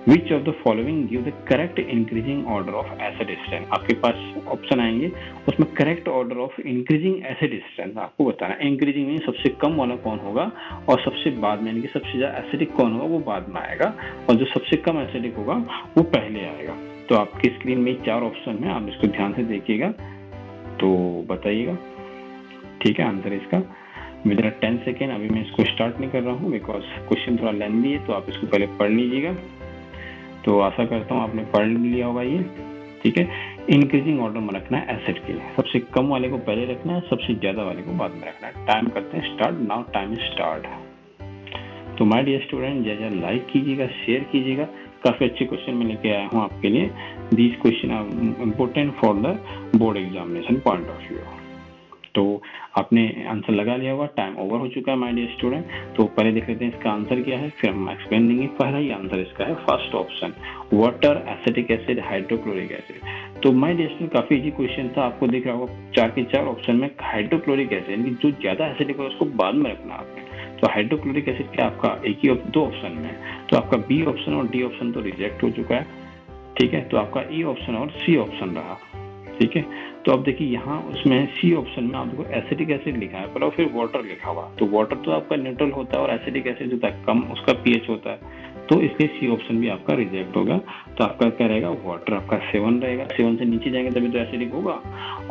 Which of the following give the correct increasing order of acid strength. आपके पास option आएंगे, उसमें correct order of increasing acid strength आपको बताना है। इंक्रीजिंग में सबसे कम वाला कौन होगा, और सबसे बाद में यानी कि सबसे ज्यादा एसिडिक कौन होगा वो बाद में आएगा, और जो सबसे कम एसिडिक होगा वो पहले आएगा। तो आपकी स्क्रीन में 4 ऑप्शन है, आप इसको ध्यान से देखिएगा तो बताइएगा, ठीक है। आंसर इसका विदिन 10 सेकेंड। अभी मैं इसको स्टार्ट नहीं कर रहा हूँ बिकॉज क्वेश्चन थोड़ा लेंथी है, तो आप इसको पहले पढ़ लीजिएगा। तो आशा करता हूँ आपने पढ़ लिया होगा ये, ठीक है। इंक्रीजिंग ऑर्डर में रखना है एसिड के लिए, सबसे कम वाले को पहले रखना है, सबसे ज्यादा वाले को बाद में रखना है। टाइम करते हैं स्टार्ट। Now time start. तो माय डियर स्टूडेंट जैसा लाइक कीजिएगा, शेयर कीजिएगा। काफी अच्छे क्वेश्चन मैं लेके आया हूँ आपके लिए। These question are important for the board examination point of view. तो आपने आंसर लगा लिया होगा। टाइम ओवर हो चुका है माय डियर स्टूडेंट। तो पहले देख लेते हैं इसका आंसर क्या है, फिर हम एक्सप्लेन देंगे। पहला ही आंसर इसका है first option, water, acetic acid, hydrochloric acid. तो माय डियर स्टूडेंट काफी इजी क्वेश्चन था। आपको दिख रहा होगा 4 के 4 ऑप्शन में हाइड्रोक्लोरिक एसिड, यानी जो ज्यादा एसिडिक है उसको बाद में रखना आपने। तो हाइड्रोक्लोरिक एसिड क्या आपका एक ही 2 ऑप्शन में, तो आपका बी ऑप्शन और डी ऑप्शन तो रिजेक्ट हो चुका है, ठीक है। तो आपका ई ऑप्शन और सी ऑप्शन रहा, ठीक है। तो अब देखिए यहाँ उसमें सी ऑप्शन में आपको एसिटिक एसिड लिखा है पर फिर वाटर लिखा हुआ। तो वाटर तो आपका न्यूट्रल होता है और एसिटिक एसिड होता है कम, उसका पीएच होता है, तो इसलिए सी ऑप्शन भी आपका रिजेक्ट होगा। तो आपका क्या रहेगा, वाटर आपका 7 रहेगा। 7 से नीचे जाएंगे तभी तो एसिडिक होगा,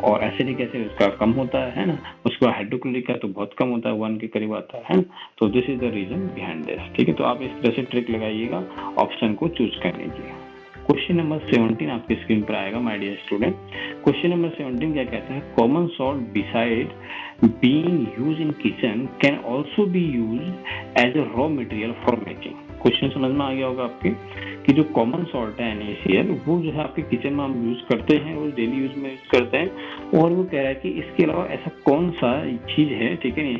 और एसिडिक एसिड उसका कम होता है ना। उसका हाइड्रोक्लोरिक का तो बहुत कम होता है, 1 के करीब आता है। तो this is the reason behind this, ठीक है। तो आप इस तरह से ट्रिक लगाइएगा ऑप्शन को चूज करने की। क्वेश्चन नंबर 17 आपकी स्क्रीन पर आएगा my dear student. Question number 17 क्या कहते हैं, common salt beside being used in kitchen can also be used as a raw material for making. Question समझ में आ गया होगा आपके कि जो कॉमन सॉल्ट है NaCl वो जो है आपके किचन में हम यूज करते हैं और डेली यूज में यूज करते हैं। और वो कह रहा है कि इसके अलावा ऐसा कौन सा चीज है, ठीक है,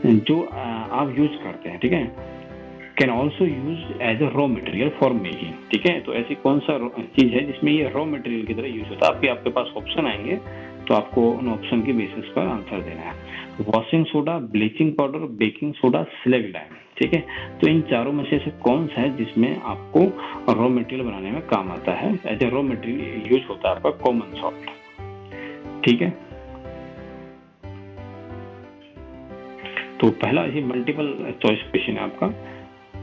जो आप यूज करते हैं, ठीक है, can also use as a raw material for making, ठीक है। तो ऐसी कौन सा चीज है जिसमें ये रॉ मटेरियल की तरह यूज होता है। आपके पास ऑप्शन आएंगे तो आपको उन ऑप्शन के बेसिस पर आंसर देना है। Washing soda, bleaching powder, baking soda, slag lime, ठीक है। तो इन चारों में से कौन सा है जिसमें आपको रॉ मटेरियल बनाने में काम आता है, as a raw material use होता है आपका कॉमन सॉल्ट, ठीक है। तो पहला ये मल्टीपल चॉइस क्वेश्चन है आपका,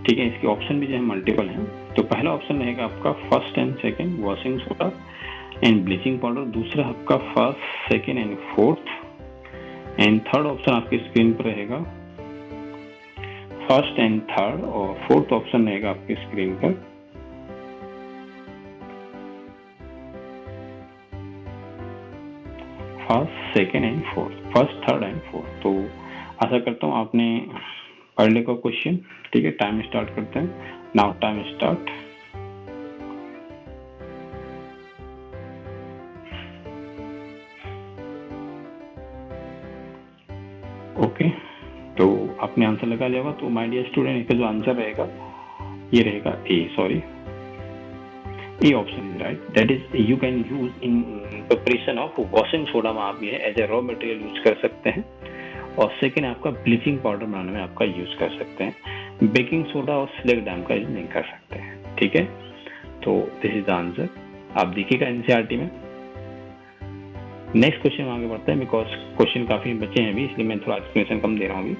ठीक है। इसके ऑप्शन भी जो है मल्टीपल हैं। तो पहला ऑप्शन रहेगा आपका first and second, washing soda and bleaching powder. दूसरा आपका first, second and fourth. And third option आपकी स्क्रीन पर रहेगा फर्स्ट एंड थर्ड। और फोर्थ ऑप्शन रहेगा आपकी स्क्रीन पर first, second and fourth, first, third and fourth. तो आशा करता हूँ आपने पढ़ लिया क्वेश्चन, ठीक है। टाइम स्टार्ट करते हैं। Now time start. ओके, तो आपने आंसर लगा लिया होगा। तो माय डियर स्टूडेंट, इसका जो आंसर रहेगा ये रहेगा A, sorry, A option is right. That is you can use in preparation of washing soda में आप ये as a raw material use कर सकते हैं। और सेकेंड आपका ब्लीचिंग पाउडर बनाने में आपका यूज कर सकते हैं। बेकिंग सोडा और स्लैग लाइम का यूज नहीं कर सकते हैं, ठीक है। तो दिस इज द आंसर, आप देखिएगा एनसीईआरटी में। नेक्स्ट क्वेश्चन आगे बढ़ते हैं, बिकॉज क्वेश्चन काफी बचे हैं अभी, इसलिए मैं थोड़ा एक्सप्लेनेशन कम दे रहा हूँ अभी।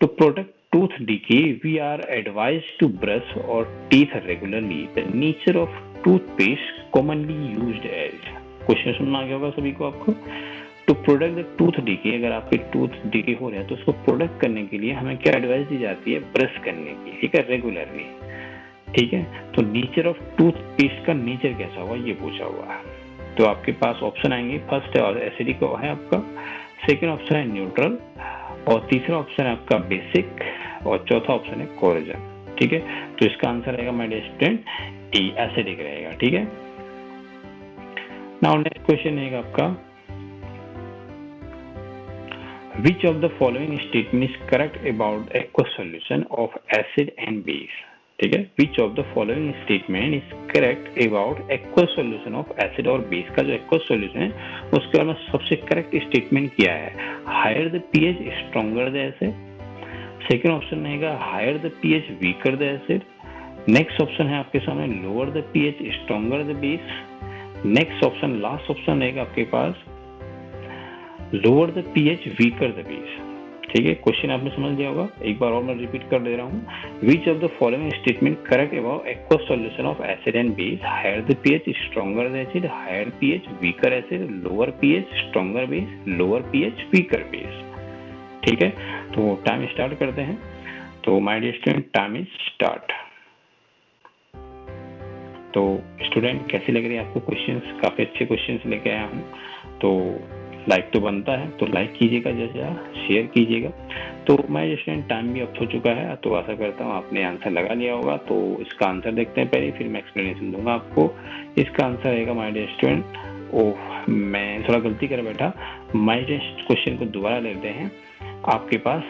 To protect tooth decay we are advised to brush our teeth regularly. The nature of toothpaste commonly used as. Question सुनना आ गया होगा सभी को आपको। To protect the tooth decay, अगर आपके टूथ डीके हो रहे हैं तो उसको प्रोटेक्ट करने के लिए हमें क्या एडवाइस दी जाती है, ब्रश करने की, ठीक है, रेगुलरली, ठीक है। तो नेचर ऑफ टूथपेस्ट का नेचर कैसा हुआ ये पूछा हुआ है। तो आपके पास ऑप्शन आएंगे, फर्स्ट है एसिडिक है आपका, सेकंड ऑप्शन है न्यूट्रल, और तीसरा ऑप्शन है आपका बेसिक, और चौथा ऑप्शन है कोरोजन, ठीक है। तो इसका आंसर रहेगा my dear student A, acidic रहेगा, ठीक है। नाउ नेक्स्ट क्वेश्चन रहेगा आपका which of the following statement is correct about aqueous solution of acid and base, ठीक है। which of the following statement is correct about aqueous solution of acid और base। का जो aqueous solution है उसके बारे में सबसे करेक्ट स्टेटमेंट क्या है, higher the pH stronger the acid। Second option रहेगा higher the pH weaker the acid। Next option है आपके सामने lower the pH stronger the base। Next option, last option रहेगा आपके पास lower the pH weaker the base, ठीक है। Question आपने समझ लिया होगा, एक बार और मैं रिपीट कर दे रहा हूँ। Which of the following statement correct about aqueous solution of acid and base, higher the pH stronger the acid, higher pH weaker acid, lower pH stronger base, lower pH weaker base, ठीक है। तो time start करते हैं। तो my dear student, time is start. तो student कैसे लग रहे हैं आपको क्वेश्चंस? काफी अच्छे क्वेश्चंस लेके आया हूँ। तो लाइक तो बनता है, तो लाइक कीजिएगा, जैसे शेयर कीजिएगा। तो माय स्टूडेंट, टाइम भी अब हो चुका है, तो आशा करता हूँ आपने आंसर लगा लिया होगा। तो इसका आंसर देखते हैं पहले, फिर मैं एक्सप्लेनेशन दूंगा आपको। इसका आंसर रहेगा माय डियर स्टूडेंट, ओह मैं थोड़ा गलती कर बैठा, माय डियर क्वेश्चन को दोबारा लेते हैं आपके पास,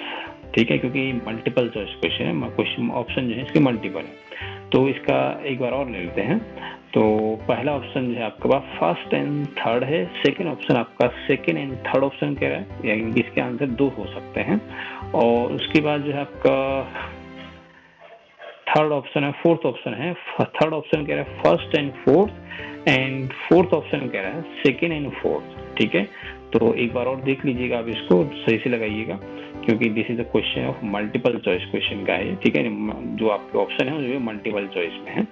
ठीक है, क्योंकि मल्टीपल चॉइस क्वेश्चन है, क्वेश्चन ऑप्शन जो है इसके मल्टीपल है। तो इसका एक बार और ले लेते हैं। तो पहला ऑप्शन जो है आपके पास फर्स्ट एंड थर्ड है, सेकंड ऑप्शन आपका सेकंड एंड थर्ड ऑप्शन कह रहा है, यानी इसके आंसर दो हो सकते हैं। और उसके बाद जो है आपका थर्ड ऑप्शन है, फोर्थ ऑप्शन है, थर्ड ऑप्शन कह रहा है फर्स्ट एंड फोर्थ ऑप्शन कह रहा है सेकंड एंड फोर्थ, ठीक है। तो एक बार और देख लीजिएगा, आप इसको सही से लगाइएगा, क्योंकि this is a question of multiple choice question का है, ठीक है। जो आपके ऑप्शन है वो मल्टीपल चॉइस में है।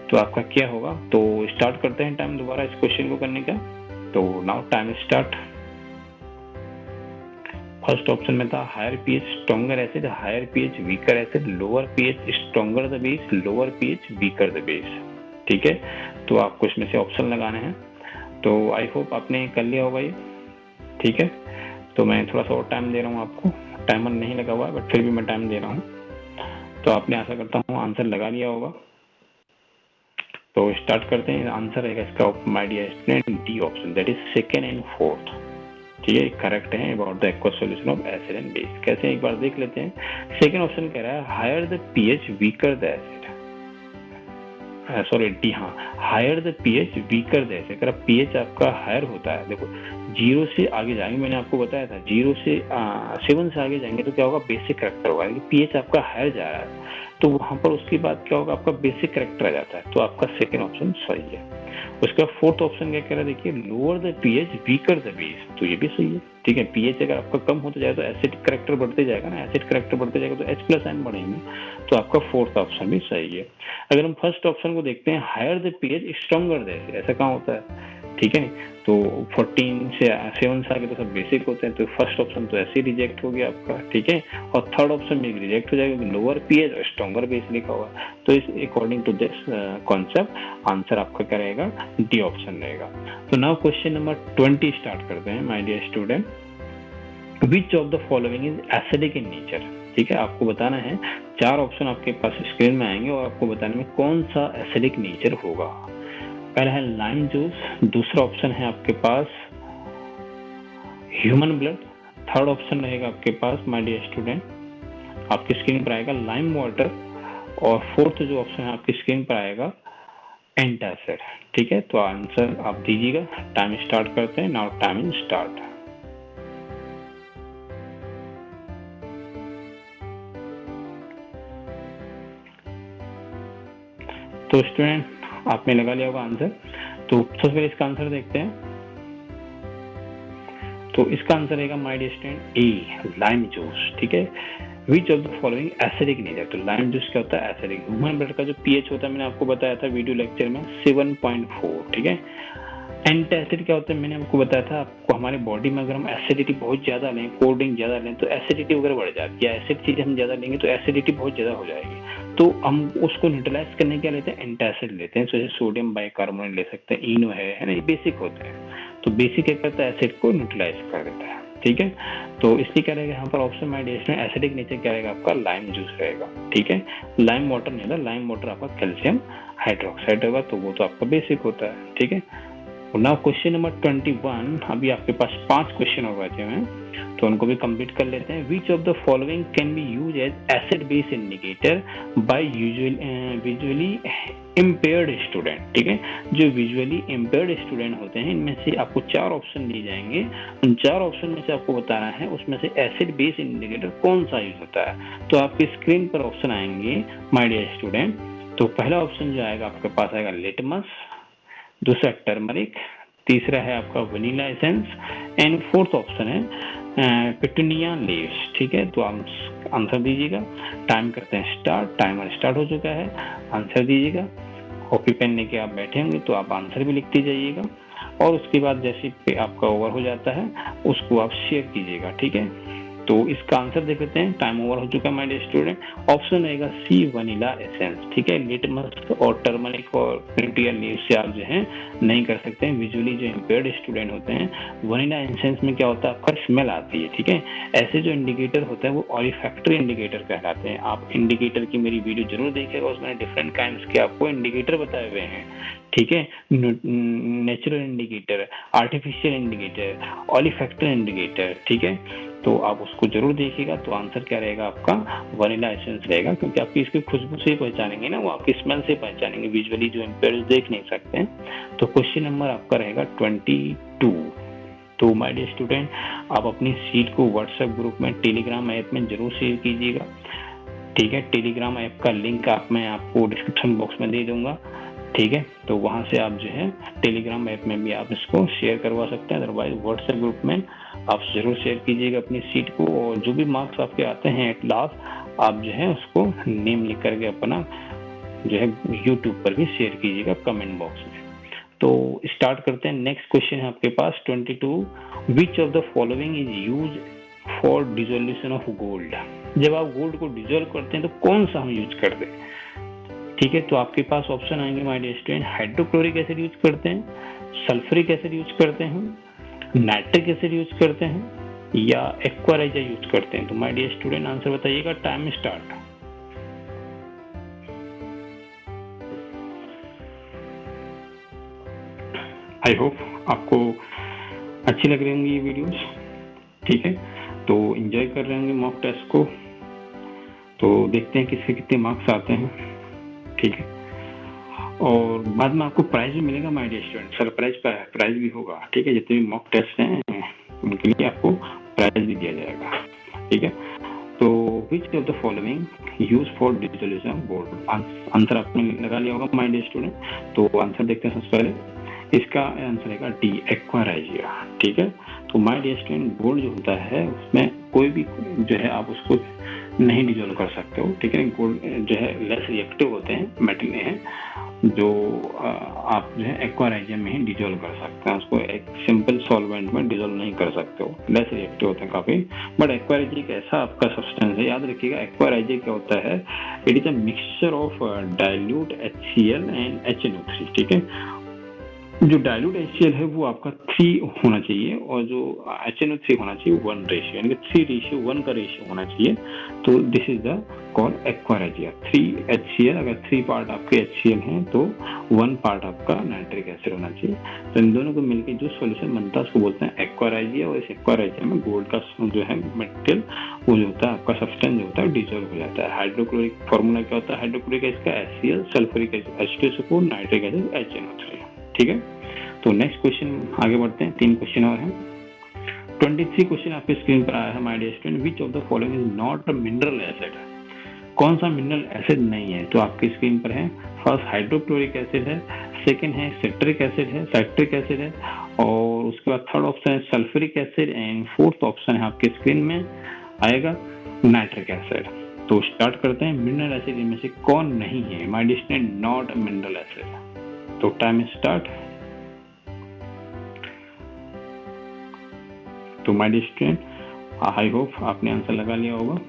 तो आपका क्या होगा, तो स्टार्ट करते हैं टाइम दोबारा इस क्वेश्चन को करने का। तो now time start. First option में था higher pH stronger acid, higher pH weaker acid, lower pH stronger the base, lower pH weaker the base, ठीक है। तो आपको इसमें से ऑप्शन लगाने हैं। तो आई होप आपने कर लिया होगा ये, ठीक है। तो मैं थोड़ा सा और टाइम दे रहा हूँ आपको, टाइमर नहीं लगा हुआ है बट फिर भी मैं टाइम दे रहा हूँ। तो आपने आशा करता हूँ आंसर लगा लिया होगा। तो स्टार्ट करते हैं। आंसर रहेगा इसका my dear student D option, that is second and fourth. ठीक है, करेक्ट है about the aqueous solution of acid and base. कैसे, एक बार देख लेते हैं। सेकेंड ऑप्शन कह रहा है higher the pH weaker the acid, sorry D, हाँ, higher the pH weaker the acid. अगर पीएच आपका हायर होता है, देखो 0 से आगे जाएंगे, मैंने आपको बताया था 0 से 7 से आगे जाएंगे तो क्या होगा, बेसिक करेक्टर होगा। पीएच आपका हायर जा रहा है तो वहां पर उसके बाद क्या होगा, आपका बेसिक करेक्टर आ जाता है। तो आपका सेकेंड ऑप्शन सही है। उसका फोर्थ ऑप्शन क्या कह रहा है, देखिए lower the pH weaker the base, तो ये भी सही है। ठीक है, पीएच अगर आपका कम होता जाए तो एसिड करेक्टर बढ़ते जाएगा ना, एसिड करेक्टर बढ़ते जाएगा तो H प्लस आयन बढ़ेंगे, तो आपका फोर्थ ऑप्शन भी सही है। अगर हम फर्स्ट ऑप्शन को देखते हैं, higher the pH stronger the acid, ऐसा कहाँ होता है, ठीक है, तो 14 से 7 से आगे तो सब बेसिक होते हैं, तो फर्स्ट ऑप्शन तो ऐसे ही रिजेक्ट हो गया आपका। ठीक है, और थर्ड ऑप्शन भी रिजेक्ट हो जाएगा क्योंकि लोअर पीएच और स्ट्रॉन्गर बेस लिखा हुआ है। तो इस according to this concept answer आपका क्या रहेगा, डी ऑप्शन रहेगा। तो नाउ क्वेश्चन नंबर 20 स्टार्ट करते हैं my dear student. Which of the following is acidic in nature. ठीक है, आपको बताना है, 4 ऑप्शन आपके पास स्क्रीन में आएंगे और आपको बताने में कौन सा एसिडिक नेचर होगा। पहला है लाइम जूस, दूसरा ऑप्शन है आपके पास ह्यूमन ब्लड, थर्ड ऑप्शन रहेगा आपके पास माय डियर स्टूडेंट आपकी स्क्रीन पर आएगा लाइम वाटर, और फोर्थ जो ऑप्शन है आपकी स्क्रीन पर आएगा एंटासिड। ठीक है, तो आंसर आप दीजिएगा। टाइम स्टार्ट करते हैं, नाउ टाइम स्टार्ट। तो स्टूडेंट आपने लगा लिया होगा आंसर। तो सबसे पहले इसका आंसर देखते हैं। तो इसका आंसर रहेगा my dear student A, lime juice. ठीक है, which of the following acidic nature, तो लाइम जूस क्या होता है, एसिडिक। ह्यूमन ब्लड का जो पीएच होता है मैंने आपको बताया था वीडियो लेक्चर में 7.4। ठीक है, एंटासिड क्या होता है मैंने आपको बताया था, आपको हमारे बॉडी में अगर हम एसिडिटी बहुत ज्यादा लें, कोल्ड ड्रिंक ज्यादा लें तो एसिडिटी वगैरह बढ़ जाती है, एसिड चीजें हम ज्यादा लेंगे तो एसिडिटी बहुत ज्यादा हो जाएगी। तो हम उसको न्यूट्रलाइज करने क्या लेते हैं, एंटासिड लेते हैं। जैसे सोडियम बाइकार्बोनेट ले सकते हैं, इनो है ना, ये बेसिक होते हैं। तो बेसिक क्या करता है, एसिड को न्यूट्रलाइज कर देता है। ठीक है, तो इसलिए क्या रहेगा यहाँ पर option my dear student acidic nature क्या रहेगा आपका, लाइम जूस रहेगा। ठीक है, लाइम वाटर नहीं होता, लाइम वाटर आपका कैल्शियम हाइड्रोक्साइड होगा, तो वो तो आपका बेसिक होता है। ठीक है, नाउ क्वेश्चन नंबर 21, अभी आपके पास 5 क्वेश्चन और बचे हैं तो उनको भी कंप्लीट कर लेते हैं। Which of the following can be use as acid base indicator by visually impaired student. ठीक है, जो विजुअली इम्पेयर्ड स्टूडेंट होते हैं इनमें से आपको 4 ऑप्शन दिए जाएंगे। उन 4 ऑप्शन में से आपको बताना है उसमें से एसिड बेस इंडिकेटर कौन सा यूज होता है। तो आपकी स्क्रीन पर ऑप्शन आएंगे माय डियर स्टूडेंट। तो पहला ऑप्शन जो आएगा आपके पास आएगा लिटमस, दूसरा टर्मरिक, तीसरा है आपका vanilla essence, and fourth option है पिटूनिया लीव्स। ठीक है, तो आप आंसर दीजिएगा। टाइम करते हैं स्टार्ट, टाइमर स्टार्ट हो चुका है, आंसर दीजिएगा। कॉपी पेन लेके आप बैठे होंगे तो आप आंसर भी लिखते जाइएगा, और उसके बाद जैसे आपका ओवर हो जाता है उसको आप शेयर कीजिएगा। ठीक है, तो इसका आंसर देख लेते हैं। टाइम ओवर हो चुका है माय डियर स्टूडेंट। ऑप्शन रहेगा सी, वनीला एसेंस। ठीक है, लिटमस और टर्मरिक और पिटूनिया लीव्स से आप जो है नहीं कर सकते हैं। विजुअली जो इम्पेयर्ड स्टूडेंट होते हैं, वनीला एसेंस में क्या होता है, आपका स्मेल आती है। ठीक है, ऐसे जो इंडिकेटर होता है वो ऑलिफैक्टरी इंडिकेटर कहलाते हैं। आप इंडिकेटर की मेरी वीडियो जरूर देखिएगा, उसमें डिफरेंट काइंड्स के आपको इंडिकेटर बताए हुए हैं। ठीक है, natural indicator, artificial indicator, olfactory indicator. ठीक है, तो आप उसको जरूर देखिएगा। तो आंसर क्या रहेगा आपका, वनीला एसेंस रहेगा, क्योंकि आपकी इसकी खुशबू से ही पहचानेंगे ना, वो आपकी स्मेल से पहचानेंगे, विजुअली जो इम्पेयर्ड देख नहीं सकते हैं। तो क्वेश्चन नंबर आपका रहेगा 22। तो माय डियर स्टूडेंट आप अपनी सीट को व्हाट्सएप ग्रुप में, टेलीग्राम ऐप में जरूर शेयर कीजिएगा। ठीक है, टेलीग्राम ऐप का लिंक मैं आपको डिस्क्रिप्शन बॉक्स में दे दूंगा। ठीक है, तो वहां से आप जो है टेलीग्राम ऐप में भी आप इसको शेयर करवा सकते हैं, अदरवाइज व्हाट्सएप ग्रुप में आप जरूर शेयर कीजिएगा अपनी सीट को। और जो भी मार्क्स आपके आते हैं एट लास्ट आप जो है उसको नेम लिख करके अपना जो है यूट्यूब पर भी शेयर कीजिएगा कमेंट बॉक्स में। तो स्टार्ट करते हैं। नेक्स्ट क्वेश्चन है आपके पास 22। विच of the following is use for dissolution of gold. जब आप गोल्ड को डिजोल्व करते हैं तो कौन सा हम यूज करते हैं। ठीक है, तो आपके पास ऑप्शन आएंगे my dear student, hydrochloric acid use करते हैं, सल्फ्यूरिक एसिड यूज करते हैं, नाइट्रिक एसिड यूज करते हैं, या एक्वा रेजा यूज करते हैं। तो माय डियर स्टूडेंट आंसर बताइएगा। Time start. आई होप आपको अच्छी लग रही होंगी ये वीडियोस, ठीक है। तो एंजॉय कर रहे होंगे मॉक टेस्ट को, तो देखते हैं किसके कितने मार्क्स आते हैं, ठीक है। और बाद में आपको प्राइज भी मिलेगा माय डियर स्टूडेंट, प्राइज भी होगा, ठीक है। जितने भी मॉक टेस्ट हैं उनके लिए आपको प्राइज भी दिया जाएगा, ठीक है। तो which of the following use for digitalization board, answer आपने लगा लिया होगा माय डियर स्टूडेंट। तो आंसर देखते हैं सबसे पहले, इसका आंसर है डी, एक्वाराइजिया, ठीक है। तो माय डियर स्टूडेंट, गोल्ड जो होता है उसमें कोई भी जो है आप उसको नहीं डिजोल्व कर सकते हो, ठीक है। गोल्ड जो है लेस रिएक्टिव होते हैं, मेटल हैं जो आप जो है एक्वाराइजिया में ही डिजोल्व कर सकते हैं, उसको एक सिंपल सॉल्वेंट में डिजोल्व नहीं कर सकते हो, लेस रिएक्टिव होते हैं काफी। बट एक्वाराइजिया एक ऐसा आपका सब्सटेंस है, याद रखिएगा एक्वाराइजिया क्या होता है, it is a mixture of dilute HCl and HNO3, ठीक है। जो डाइल्यूट HCl है वो आपका 3 होना चाहिए और जो HNO3 होना चाहिए 1 रेशियो, यानी कि 3:1 का रेशियो होना चाहिए। तो this is the call aqua regia. 3 HCl, अगर 3 पार्ट आपके HCl हैं तो 1 पार्ट आपका नाइट्रिक एसिड होना चाहिए। तो इन दोनों को मिलकर जो सॉल्यूशन बनता है उसको बोलते हैं एक्वाराइजिया। और इस एक्वाराइजिया में गोल्ड का जो है मटेरियल वो जो होता है आपका सब्सटेंस जो होता है डिजोल्व हो जाता है। हाइड्रोक्लोरिक फॉर्मूला क्या होता है हाइड्रोक्लोरिक एसिड का, HCl, sulphuric acid H2SO4, nitric acid HNO3, ठीक है। तो नेक्स्ट क्वेश्चन आगे बढ़ते हैं, 3 क्वेश्चन और हैं। 23 क्वेश्चन आपके स्क्रीन पर आया है my dear student, which of the following is not a mineral acid, कौन सा मिनरल एसिड नहीं है। तो आपके स्क्रीन पर है, फर्स्ट हाइड्रोक्लोरिक एसिड है, सेकंड है सिट्रिक एसिड है, और उसके बाद थर्ड ऑप्शन है sulphuric acid, and fourth option है आपके स्क्रीन में आएगा नाइट्रिक एसिड। तो स्टार्ट करते हैं, मिनरल एसिड इनमें से कौन नहीं है my dear student, not mineral acid. तो टाइम स्टार्ट। तो my dear student, I hope आपने आंसर लगा लिया होगा।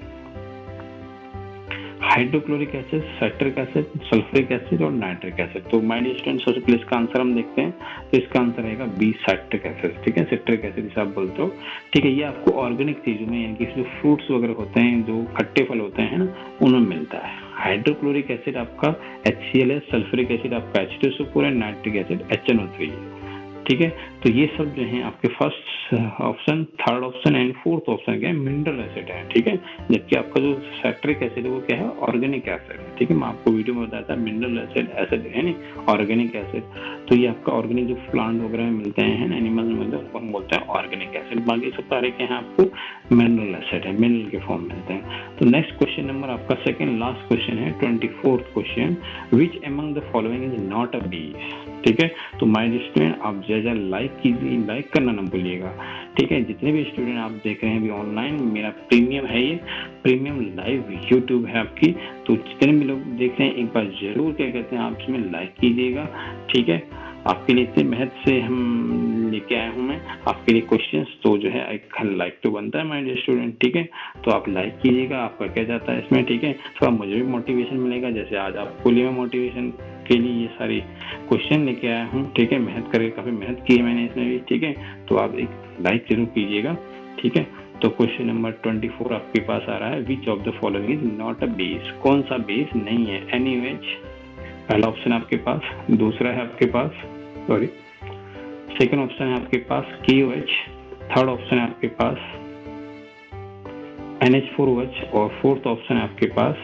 Hydrochloric acid, citric acid, sulphuric acid और नाइट्रिक एसिड। तो माय डियर स्टूडेंट सबसे पहले इसका आंसर हम देखते हैं। तो इसका आंसर रहेगा बी, साइट्रिक एसिड, ठीक है। सिट्रिक एसिड जिसे आप बोलते हो, ठीक है। ये आपको ऑर्गेनिक चीजों में, यानी कि जो फ्रूट्स वगैरह होते हैं, जो खट्टे फल होते हैं ना, उनमें मिलता है। हाइड्रोक्लोरिक एसिड आपका HCl है, सल्फ्यूरिक एसिड आपका H2SO4 है, नाइट्रिक एसिड HNO3 है, ठीक है। तो ये सब जो है आपके first option, third option and fourth option क्या है, मिनरल एसिड है, ठीक है। जबकि आपका जो साइट्रिक एसिड है वो क्या है, ऑर्गेनिक एसिड है, ठीक है। मैं आपको वीडियो में बताया था मिनरल एसिड है नहीं, ऑर्गेनिक एसिड। तो ये आपका ऑर्गेनिक जो प्लांट वगैरह में मिलते हैं, एनिमल में मिलते हैं, उनको हम बोलते हैं ऑर्गेनिक एसिड। बाकी सब सारे क्या है आपको मिनरल एसिड है, मिनरल के फॉर्म मिलते हैं। तो नेक्स्ट क्वेश्चन नंबर आपका सेकंड लास्ट क्वेश्चन है, 24th question, which among the following is not अ बीज, ठीक है। तो माय डियर स्टूडेंट, आप जैसा लाइक कीजिए, लाइक करना ना भूलिएगा, ठीक है। जितने भी स्टूडेंट आप देख रहे हैं अभी ऑनलाइन, मेरा प्रीमियम है, ये प्रीमियम लाइव यूट्यूब है आपकी। तो जितने भी लोग देख रहे हैं एक बार जरूर क्या कहते हैं आप इसमें लाइक कीजिएगा, ठीक है। आपके लिए इतने मेहनत से हम लेके आया हूँ मैं आपके लिए क्वेश्चंस, तो जो है एक लाइक तो बनता है माय डियर स्टूडेंट, ठीक है। तो आप लाइक कीजिएगा, आपका क्या जाता है इसमें, ठीक है। थोड़ा मुझे भी मोटिवेशन मिलेगा, जैसे आज आपको लिए मैं मोटिवेशन के लिए ये सारी क्वेश्चन लेके आया हूँ, ठीक है। मेहनत करके काफी मेहनत की है मैंने इसमें भी, ठीक है। तो आप एक लाइक जरूर कीजिएगा, ठीक है। तो क्वेश्चन नंबर 24 आपके पास आ रहा है, which of the following is not a base, कौन सा बेस नहीं है। NaOH पहला ऑप्शन आपके पास, दूसरा है आपके पास सेकंड ऑप्शन है आपके पास KOH, थर्ड ऑप्शन है आपके पास NH4OH, और फोर्थ ऑप्शन है आपके पास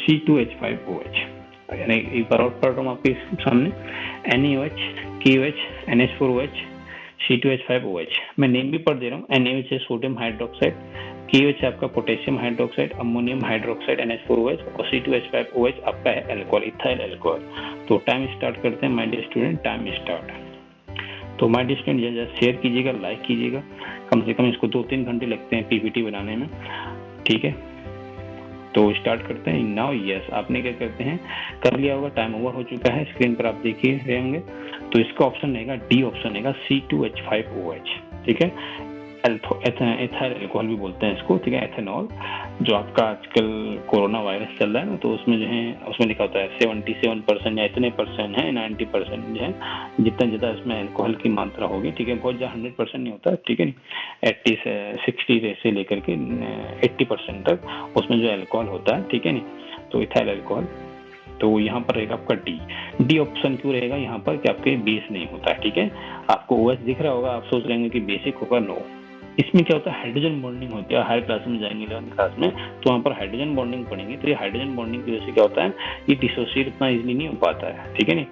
C2H5OH। यानी एक बार और पढ़ रहा हूँ आपके सामने, NaOH, KOH, NH4OH, C2H5OH। मैं नेम भी पढ़ दे रहा हूँ। NaOH है सोडियम हाइड्रोक्साइड, KOH आपका potassium hydroxide, ammonium hydroxide NH4OH, और C2H5OH आपका है अल्कोहल, इथाइल अल्कोहल। तो टाइम स्टार्ट करते हैं my dear student, time start. तो माय डियर स्टूडेंट जैसे शेयर कीजिएगा, लाइक कीजिएगा, कम से कम इसको 2-3 घंटे लगते हैं PPT बनाने में, ठीक है। तो स्टार्ट करते हैं नाउ। यस, आपने क्या करते हैं कर लिया होगा, टाइम ओवर हो चुका है, स्क्रीन पर आप देख ही रहे होंगे। तो इसका ऑप्शन रहेगा डी, ऑप्शन रहेगा C2H5OH, ठीक है। एथाइल अल्कोहल भी बोलते हैं इसको, ठीक है। एथेनॉल जो आपका आजकल कोरोना वायरस चल रहा है ना, तो उसमें जो है उसमें लिखा होता है 77% या इतने परसेंट है, 90% जो है, जितना ज़्यादा इसमें अल्कोहल की मात्रा होगी, ठीक है। बहुत ज़्यादा 100% नहीं होता, ठीक है। 80 से 60 से लेकर के 80% तक उसमें जो अल्कोहल होता है, ठीक है नहीं। तो इथाइल अल्कोहल तो यहाँ पर रहेगा आपका डी ऑप्शन क्यों रहेगा यहाँ पर कि आपके बेस नहीं होता है, ठीक है। आपको ओएच दिख रहा होगा, आप सोच रहे कि बेसिक होगा, नो। इसमें क्या होता है, हाइड्रोजन बॉन्डिंग होती है। हायर क्लास में जाएंगे 11th क्लास में तो वहाँ पर हाइड्रोजन बॉन्डिंग पढ़ेंगे, तो ये हाइड्रोजन बॉन्डिंग की वजह से क्या होता है, ये डिसोसिएट उतना इजीली नहीं हो पाता है, ठीक है नहीं,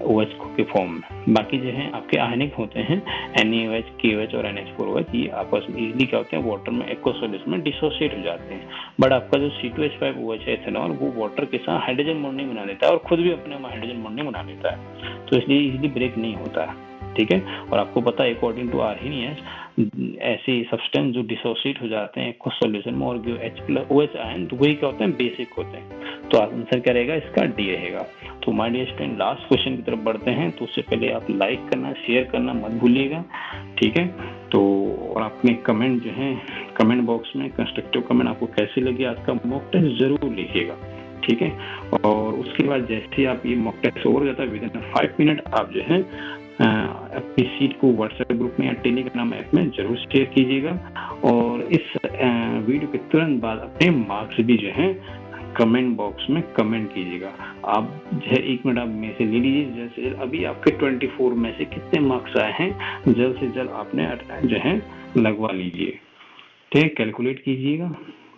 OH के फॉर्म में। बाकी जो है आपके आयनिक होते हैं NaOH, KOH और NH4OH, ये आपस में इजीली क्या होते हैं, वाटर में एक्वस सॉल्यूशन में डिसोसिएट हो जाते हैं। बट आपका जो C2H5OH है एथेनॉल, वो वाटर के साथ हाइड्रोजन बॉन्डिंग बना देता है और खुद भी अपने में हाइड्रोजन बॉन्डिंग बना लेता है, तो इसलिए इजीली ब्रेक नहीं होता है, ठीक है। और आपको पता है अकॉर्डिंग टू आर्हेनियस, ऐसे सब्सटेंस जो डिसोसिएट हो जाते हैं एक्वस सॉल्यूशन में और जो OH आयन, तो वही क्या होते हैं, बेसिक होते हैं। तो आंसर क्या रहेगा इसका, डी रहेगा। तो my dear student, last question की तरफ बढ़ते हैं, तो उससे पहले आप लाइक करना, शेयर करना मत भूलिएगा, ठीक है। तो और अपने कमेंट जो है कमेंट बॉक्स में कंस्ट्रक्टिव कमेंट आपको कैसी लगी आज का मॉक टेस्ट जरूर लिखिएगा, ठीक है। और उसके बाद जैसे ही आप ये मॉक टेस्ट हो जाता है, विद इन 5 मिनट आप जो है अपनी सीट को व्हाट्सएप ग्रुप में या टेलीग्राम ऐप में जरूर शेयर कीजिएगा। और इस वीडियो के तुरंत बाद अपने मार्क्स भी जो है कमेंट बॉक्स में कमेंट कीजिएगा। आप जो है 1 मिनट आप में से ले लीजिए, जैसे अभी आपके 24 में से कितने मार्क्स आए हैं, जल्द से जल्द आपने जो है लगवा लीजिए, ठीक है। कैलकुलेट कीजिएगा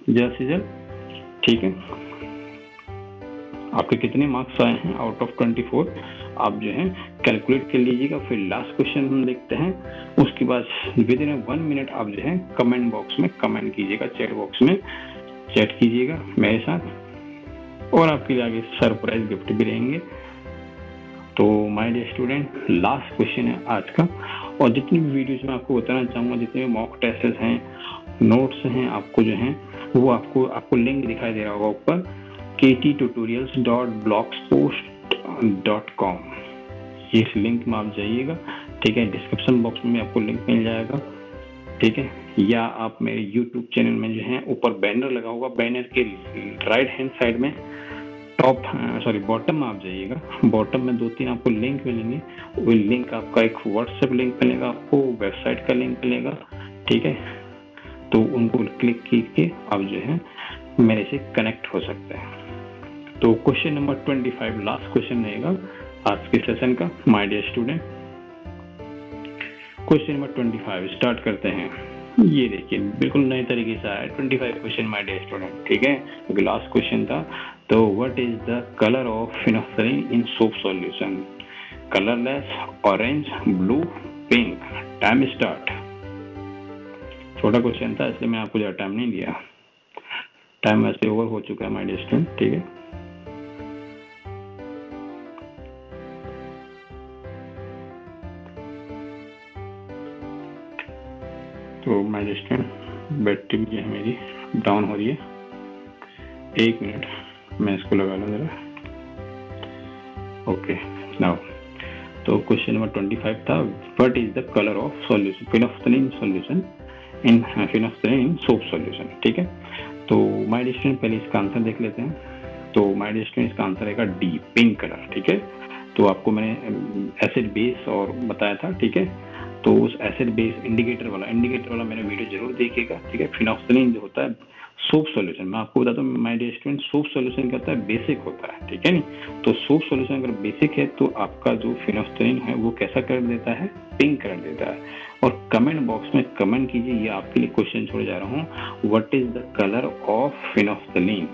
जल्द से जल्द, ठीक है। आपके कितने मार्क्स आए हैं आउट ऑफ 24 आप जो है कैलकुलेट कर लीजिएगा। फिर लास्ट क्वेश्चन हम देखते हैं, उसके बाद विद इन 1 मिनट आप जो है कमेंट बॉक्स में कमेंट कीजिएगा, चैट बॉक्स में चैट कीजिएगा मेरे साथ, और आपके लिए आगे सरप्राइज गिफ्ट भी रहेंगे। तो my dear student, last question है आज का, और जितनी भी वीडियोस में आपको बताना चाहूँगा, जितने भी मॉक टेस्ट हैं, नोट्स हैं, आपको जो है वो आपको लिंक दिखाई दे रहा होगा ऊपर, kttutorials.blogspot.com, इस लिंक में आप जाइएगा, ठीक है। डिस्क्रिप्शन बॉक्स में आपको लिंक मिल जाएगा, ठीक है। या आप मेरे YouTube चैनल में जो है ऊपर बैनर लगा होगा, बैनर के राइट हैंड साइड में बॉटम में आप जाइएगा, बॉटम में 2-3 आपको लिंक मिलेंगे। वो लिंक आपका एक व्हाट्सएप लिंक मिलेगा, आपको वेबसाइट का लिंक मिलेगा, ठीक है। तो उनको क्लिक करके आप जो है मेरे से कनेक्ट हो सकते हैं। तो क्वेश्चन नंबर 25 लास्ट क्वेश्चन रहेगा आज के सेशन का my dear student. Question number 25 start करते हैं। ये देखिए बिल्कुल नए तरीके से आया 25 क्वेश्चन माय डियर स्टूडेंट, ठीक है, क्योंकि लास्ट क्वेश्चन था। तो what is the colour of phenolphthalein in soap solution? Colourless, orange, blue, pink. Time start. छोटा क्वेश्चन था इसलिए मैं आपको ज्यादा टाइम नहीं दिया, टाइम वैसे ओवर हो चुका है माय डियर स्टूडेंट, ठीक है। तो माय डियर स्टूडेंट, बैटरी भी है मेरी डाउन हो रही है, 1 मिनट मैं इसको लगा लूँ जरा। ओके नाउ, तो क्वेश्चन नंबर 25 था, what is the colour of solution phenolphthalein solution in phenolphthalein in soap solution, ठीक है। तो माय डियर स्टूडेंट पहले इसका आंसर देख लेते हैं। तो माय डियर स्टूडेंट इसका आंसर रहेगा डी, पिंक कलर, ठीक है। तो आपको मैंने एसिड बेस और बताया था, ठीक है। तो उस एसिड बेस इंडिकेटर वाला मैंने वीडियो जरूर देखिएगा, ठीक है। फिनोल्फथालीन जो होता है सोप सॉल्यूशन, मैं आपको बताता हूँ my dear student, soap solution क्या होता है, बेसिक होता है, ठीक है नहीं। तो सोप सॉल्यूशन अगर बेसिक है तो आपका जो फिनोल्फथालीन है वो कैसा कलर देता है, पिंक कलर देता है। और कमेंट बॉक्स में कमेंट कीजिए, ये आपके लिए क्वेश्चन छोड़ जा रहा हूँ, what is the colour of phenolphthalein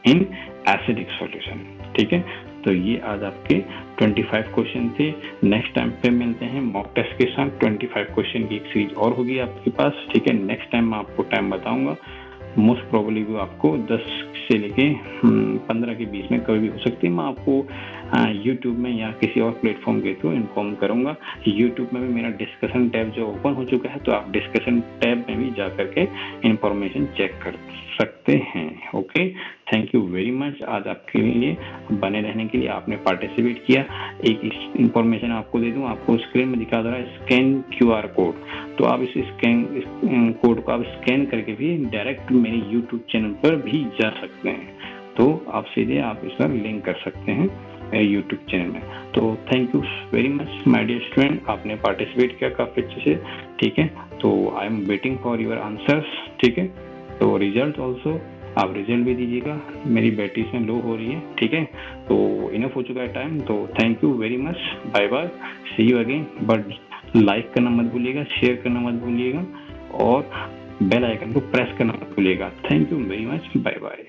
in acidic solution, ठीक है। तो ये आज आपके 25 क्वेश्चन थे। नेक्स्ट टाइम पे मिलते हैं मॉक टेस्ट के साथ। 25 क्वेश्चन की एक सीरीज और होगी आपके पास, ठीक है। नेक्स्ट टाइम मैं आपको टाइम बताऊंगा, मोस्ट प्रोबेबली वो आपको 10 से लेके 15 के बीच में कभी भी हो सकती है। मैं आपको यूट्यूब में या किसी और प्लेटफॉर्म के थ्रू इन्फॉर्म करूंगा। यूट्यूब में भी मेरा डिस्कशन टैब जो ओपन हो चुका है, तो आप डिस्कशन टैब में भी जा करके इंफॉर्मेशन चेक कर सकते हैं। Okay, thank you very much आज आपके लिए बने रहने के लिए, आपने पार्टिसिपेट किया। एक इंफॉर्मेशन आपको दे दूं, आपको स्क्रीन में दिखा दे रहा है स्कैन QR कोड, तो आप इस स्कैन कोड को आप स्कैन करके भी डायरेक्ट मेरे यूट्यूब चैनल पर भी जा सकते हैं। तो आप सीधे आप इस पर लिंक कर सकते हैं मेरे यूट्यूब चैनल में। तो thank you very much my dear student, आपने पार्टिसिपेट किया काफी अच्छे से, ठीक है। तो I am waiting for your answers, ठीक है। तो रिजल्ट ऑल्सो आप रिजल्ट भी दीजिएगा। मेरी बैटरी लो हो रही है, ठीक है, तो इनफ हो चुका है टाइम। तो thank you very much, bye bye, see you again. But like करना मत भूलिएगा, शेयर करना मत भूलिएगा और बेल आइकन को प्रेस करना मत भूलिएगा। Thank you very much, bye bye.